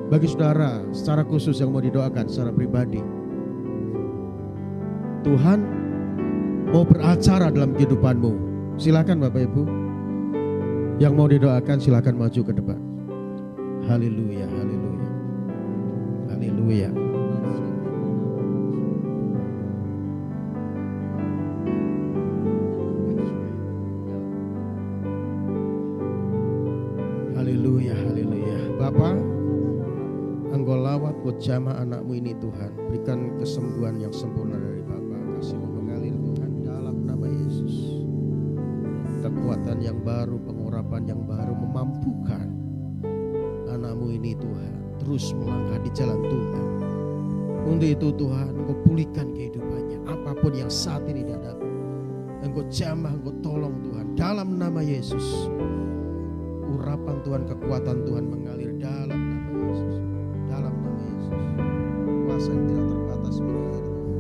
Bagi saudara secara khusus yang mau didoakan secara pribadi, Tuhan mau beracara dalam kehidupanmu. Silakan Bapak Ibu yang mau didoakan, silakan maju ke depan. Haleluya, haleluya, haleluya. Haleluya, haleluya. Bapak, Engkau lawat buat jamah anakmu ini Tuhan. Berikan kesembuhan yang sempurna dari Bapa. Kasih-Mu mengalir Tuhan dalam nama Yesus. Kekuatan yang baru, pengurapan yang baru memampukan anakmu ini Tuhan terus melangkah di jalan Tuhan. Untuk itu Tuhan, Engkau pulihkan kehidupannya. Apapun yang saat ini dihadapi, Engkau jamah, Engkau tolong Tuhan dalam nama Yesus. Urapan Tuhan, kekuatan Tuhan mengalir dalam nama Yesus. Dalam nama Yesus. Kuasa yang tidak terbatas mengalir Tuhan.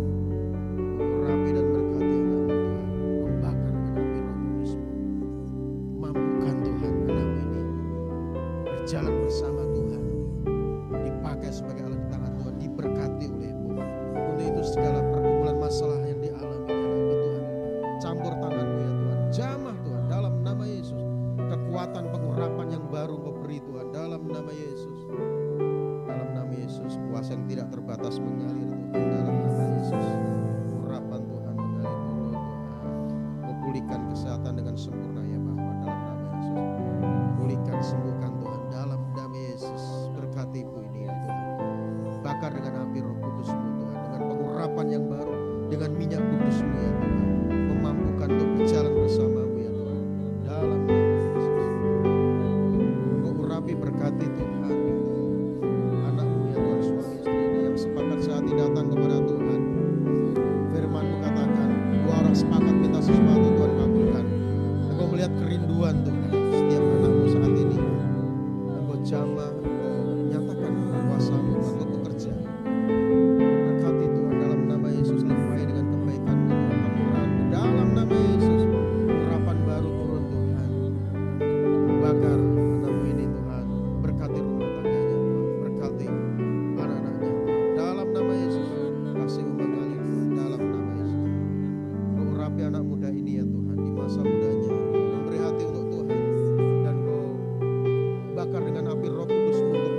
Urapi dan berkati anakmu Tuhan. Membakar dengan api Roh Kudus-Mu. Mampukan Tuhan anakmu ini berjalan bersama Tuhan. Dipakai sebagai alat di tangan Tuhan. Diberkati oleh-Mu. Untuk itu segala pergumulan masalah yang dialami Tuhan. Campur tangan-Mu ya Tuhan. Jamah Tuhan dalam nama Yesus. Kekuatan pengurapan yang baru Engkau beri Tuhan dalam nama Yesus. Dalam nama Yesus, kuasa yang tidak terbatas mengalir Tuhan dalam nama Yesus. Urapan Tuhan mengalir dulu Tuhan. Engkau pulihkan kesehatan dengan sempurna ya Bapa dalam nama Yesus. Pulihkan, sembuhkan Tuhan dalam nama Yesus. Berkati ibu ini ya Tuhan. Bakar dengan api Roh Kudus-Mu Tuhan, dengan pengurapan yang baru, dengan minyak kudus-Mu ya Tuhan. Memampukan untuk berjalan bersama-Mu ya Tuhan. Dalam nama berkati Tuhan anakmu ya Tuhan, suami istri ini yang sepakat saat ini datang kepada Tuhan. Firman-Mu katakan, dua orang sepakat minta sesuatu Tuhan kabulkan. Engkau melihat kerinduan Tuhan setiap anakmu saat ini. Engkau jamah, Engkau nyatakan kuasa-Mu untuk bekerja. Berkati Tuhan dalam nama Yesus, limpahi dengan kebaikan-Mu Tuhan, kemurahan-Mu dalam nama Yesus. Urapan baru turun Tuhan, bakar anak muda ini ya Tuhan, di masa mudanya memberi hati untuk Tuhan, dan Kau bakar dengan api Roh Kudus untuk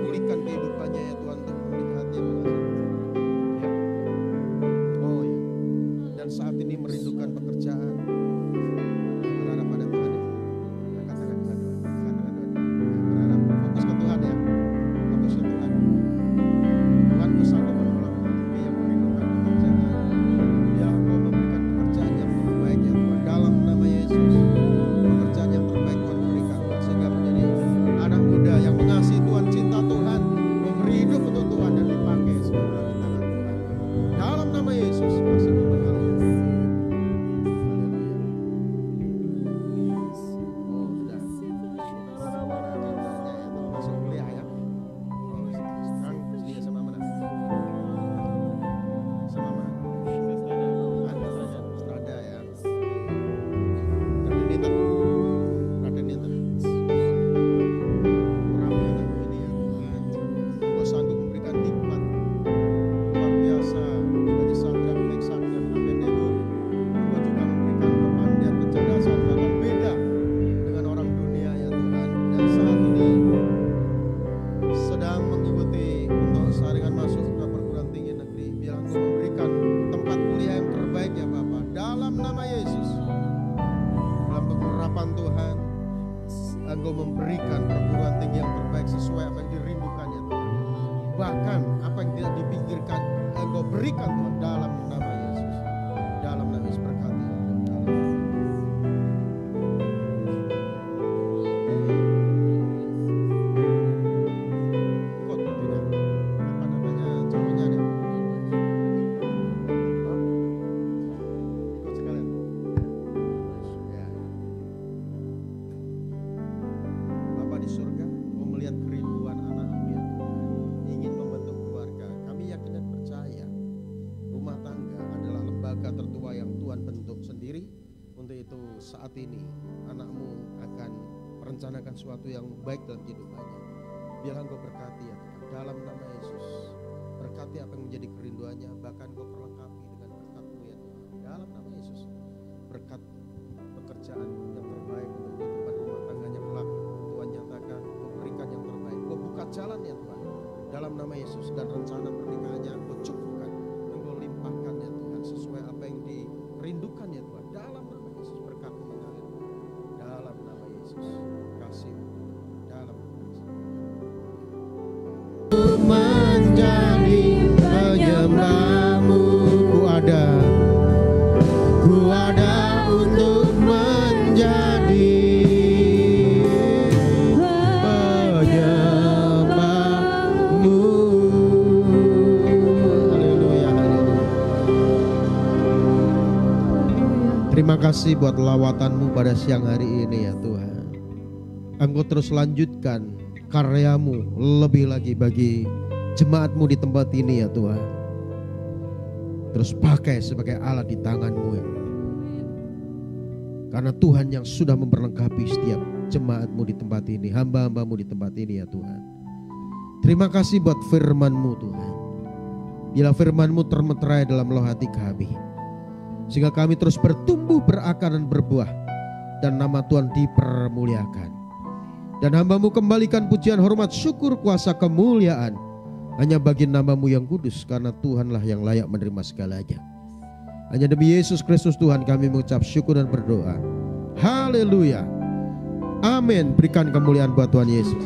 merencanakan sesuatu yang baik dalam kehidupannya. Biarlah Engkau berkati ya Tuhan, dalam nama Yesus. Berkati apa yang menjadi kerinduannya, bahkan Engkau perlengkapi dengan berkat-Mu ya Tuhan, dalam nama Yesus. Berkat pekerjaan yang terbaik untuk kehidupan rumah tangganya kelak, Tuhan nyatakan, Engkau berikan yang terbaik. Engkau buka jalan ya Tuhan, dalam nama Yesus. Dan rencana pernikahannya Engkau cukupkan, Engkau limpahkan ya Tuhan, sesuai apa yang dirindukan ya Tuhan, dalam nama Yesus. Berkat-Mu mengalir, dalam nama Yesus. Kasih dalam nama Yesus. Menjadi penyembah-Mu, ku ada untuk menjadi penyembah-Mu. Haleluya, haleluya. Terima kasih buat lawatan-Mu pada siang hari ini ya Tuhan. Engkau terus lanjutkan karya-Mu lebih lagi bagi jemaat-Mu di tempat ini ya Tuhan. Terus pakai sebagai alat di tangan-Mu ya. Karena Tuhan yang sudah memperlengkapi setiap jemaat-Mu di tempat ini, hamba-hamba-Mu di tempat ini ya Tuhan. Terima kasih buat firman-Mu Tuhan. Bila firman-Mu termeterai dalam loh hati kami, sehingga kami terus bertumbuh, berakar dan berbuah, dan nama Tuhan dipermuliakan. Dan hamba-Mu kembalikan pujian, hormat, syukur, kuasa, kemuliaan hanya bagi nama-Mu yang kudus, karena Tuhanlah yang layak menerima segalanya. Hanya demi Yesus Kristus Tuhan kami mengucap syukur dan berdoa. Haleluya. Amin. Berikan kemuliaan buat Tuhan Yesus.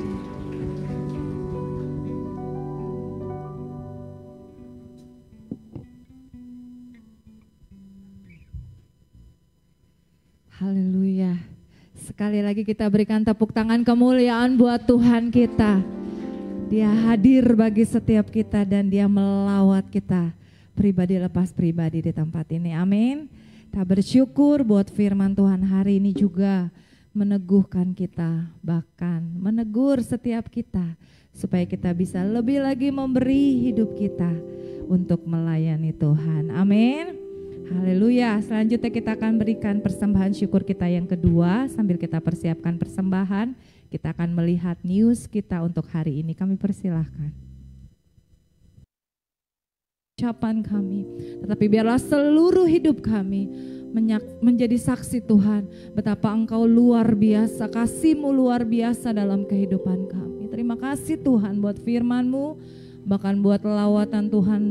Haleluya. Sekali lagi kita berikan tepuk tangan kemuliaan buat Tuhan kita. Dia hadir bagi setiap kita dan Dia melawat kita pribadi lepas pribadi di tempat ini. Amin. Kita bersyukur buat firman Tuhan hari ini juga meneguhkan kita, bahkan menegur setiap kita supaya kita bisa lebih lagi memberi hidup kita untuk melayani Tuhan. Amin. Haleluya. Selanjutnya kita akan berikan persembahan syukur kita yang kedua. Sambil kita persiapkan persembahan, kita akan melihat news kita untuk hari ini. Kami persilahkan. Ucapan kami, tetapi biarlah seluruh hidup kami menjadi saksi Tuhan betapa Engkau luar biasa, kasih-Mu luar biasa dalam kehidupan kami. Terima kasih Tuhan buat firman-Mu, bahkan buat lawatan Tuhan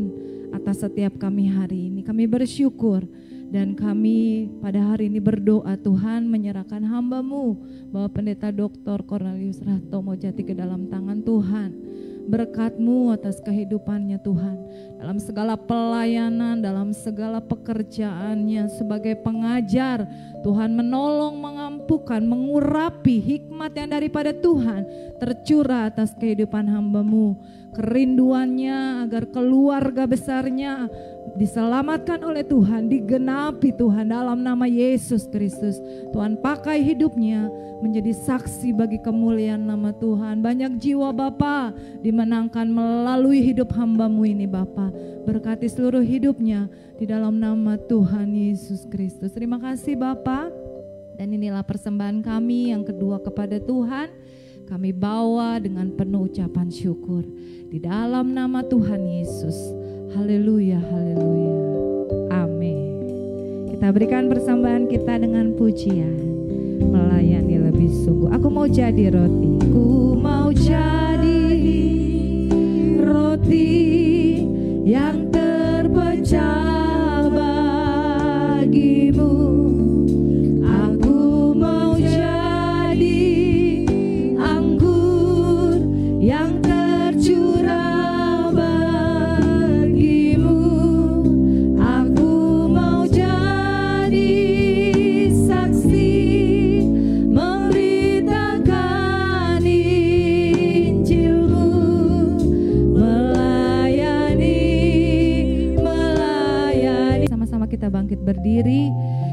atas setiap kami hari ini. Kami bersyukur dan kami pada hari ini berdoa Tuhan menyerahkan hamba-Mu Bapak Pendeta Dr. Cornelius Rahtomo Jati ke dalam tangan Tuhan. Berkat-Mu atas kehidupannya Tuhan, dalam segala pelayanan, dalam segala pekerjaannya sebagai pengajar. Tuhan menolong, mengampukan, mengurapi hikmat yang daripada Tuhan tercurah atas kehidupan hamba-Mu. Kerinduannya agar keluarga besarnya diselamatkan oleh Tuhan, digenapi Tuhan dalam nama Yesus Kristus. Tuhan pakai hidupnya menjadi saksi bagi kemuliaan nama Tuhan. Banyak jiwa Bapa dimenangkan melalui hidup hamba-Mu ini Bapa. Berkati seluruh hidupnya di dalam nama Tuhan Yesus Kristus. Terima kasih Bapa. Dan inilah persembahan kami yang kedua kepada Tuhan. Kami bawa dengan penuh ucapan syukur di dalam nama Tuhan Yesus. Haleluya, haleluya. Amin. Kita berikan persembahan kita dengan pujian. Melayani lebih sungguh. Aku mau jadi roti. Ku mau jadi roti yang terpecah bagimu. Aku mau jadi anggur yang tercurah bagimu. Aku mau jadi saksi memberitakan Injil-Mu, melayani. Sama-sama kita bangkit berdiri.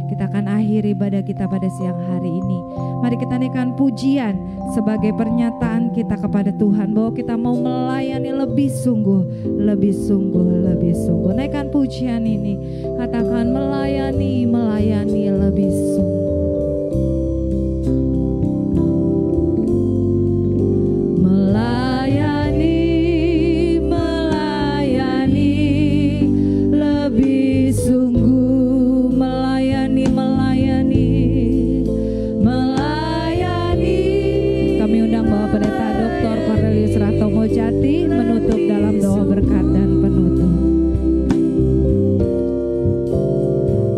Kita akan akhiri ibadah kita pada siang hari ini. Mari kita naikkan pujian sebagai pernyataan kita kepada Tuhan bahwa kita mau melayani lebih sungguh, lebih sungguh, lebih sungguh. Naikkan pujian ini, katakan melayani, melayani lebih sungguh. Jati menutup dalam doa berkat dan penutup.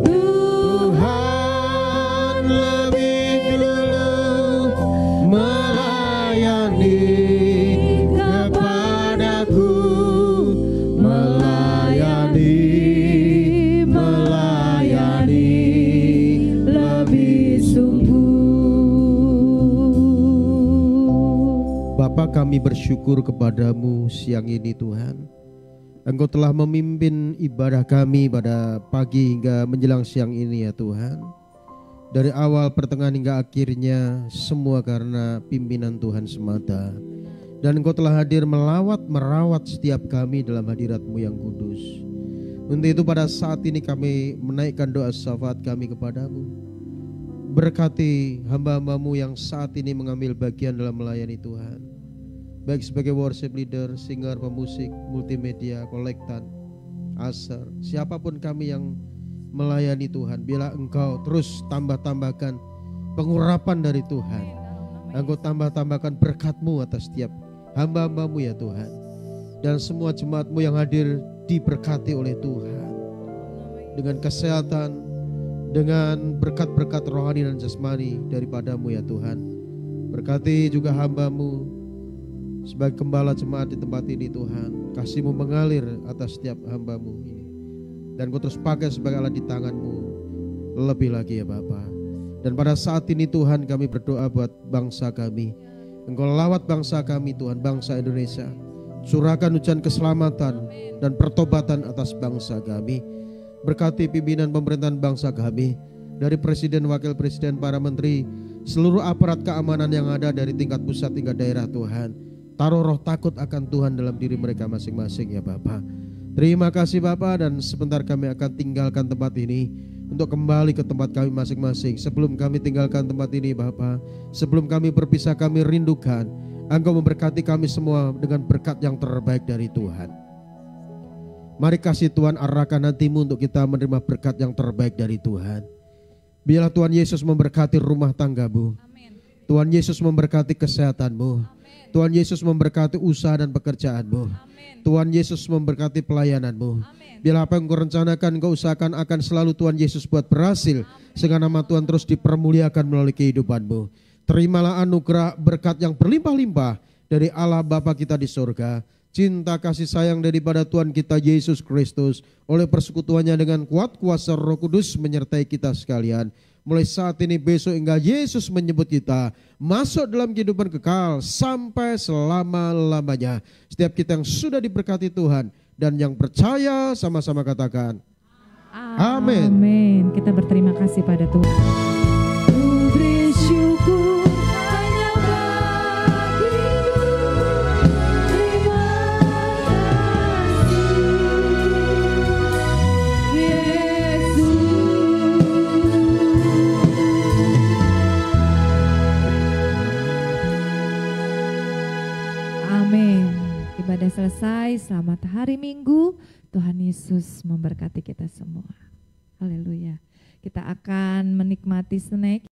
Tuhan lebih dulu melayani kepadaku, melayani lebih sungguh. Bapa, kami bersyukur kepadamu siang ini Tuhan. Engkau telah memimpin ibadah kami pada pagi hingga menjelang siang ini ya Tuhan. Dari awal, pertengahan hingga akhirnya, semua karena pimpinan Tuhan semata. Dan Engkau telah hadir merawat setiap kami dalam hadirat-Mu yang kudus. Untuk itu pada saat ini kami menaikkan doa syafaat kami kepadamu. Berkati hamba-hambamu yang saat ini mengambil bagian dalam melayani Tuhan, baik sebagai worship leader, singer, pemusik, multimedia, kolektan, aser, siapapun kami yang melayani Tuhan, bila Engkau terus tambahkan pengurapan dari Tuhan, Engkau tambahkan berkat-Mu atas setiap hamba-hambamu ya Tuhan. Dan semua jemaat-Mu yang hadir diberkati oleh Tuhan dengan kesehatan, dengan berkat-berkat rohani dan jasmani daripada-Mu ya Tuhan. Berkati juga hamba-Mu sebagai gembala jemaat di tempat ini Tuhan. Kasih-Mu mengalir atas setiap hamba-Mu ini, dan Kau terus pakai sebagai alat di tangan-Mu lebih lagi ya Bapa. Dan pada saat ini Tuhan, kami berdoa buat bangsa kami. Engkau lawat bangsa kami Tuhan, bangsa Indonesia. Curahkan hujan keselamatan dan pertobatan atas bangsa kami. Berkati pimpinan pemerintahan bangsa kami, dari presiden, wakil presiden, para menteri, seluruh aparat keamanan yang ada dari tingkat pusat hingga daerah Tuhan. Taruh roh takut akan Tuhan dalam diri mereka masing-masing ya Bapa. Terima kasih Bapa, dan sebentar kami akan tinggalkan tempat ini untuk kembali ke tempat kami masing-masing. Sebelum kami tinggalkan tempat ini Bapa, sebelum kami berpisah, kami rindukan Engkau memberkati kami semua dengan berkat yang terbaik dari Tuhan. Mari kasih Tuhan arahkan hatimu untuk kita menerima berkat yang terbaik dari Tuhan. Biarlah Tuhan Yesus memberkati rumah tanggamu. Amin. Tuhan Yesus memberkati kesehatanmu. Amin. Tuhan Yesus memberkati usaha dan pekerjaanmu. Amin. Tuhan Yesus memberkati pelayananmu. Amin. Biarlah apa yang kau rencanakan, kau usahakan akan selalu Tuhan Yesus buat berhasil. Amin. Sehingga nama Tuhan terus dipermuliakan melalui kehidupanmu. Terimalah anugerah berkat yang berlimpah-limpah dari Allah Bapa kita di surga. Cinta kasih sayang daripada Tuhan kita Yesus Kristus oleh persekutuannya dengan kuat kuasa Roh Kudus menyertai kita sekalian. Mulai saat ini, besok hingga Yesus menyebut kita masuk dalam kehidupan kekal sampai selama-lamanya. Setiap kita yang sudah diberkati Tuhan dan yang percaya sama-sama katakan amin. Amin. Kita berterima kasih pada Tuhan. Ku bersyukur hanya bagimu. Terima kasih Yesus. Amin. Ibadah selesai. Selamat hari Minggu. Tuhan Yesus memberkati kita semua. Haleluya. Kita akan menikmati snack.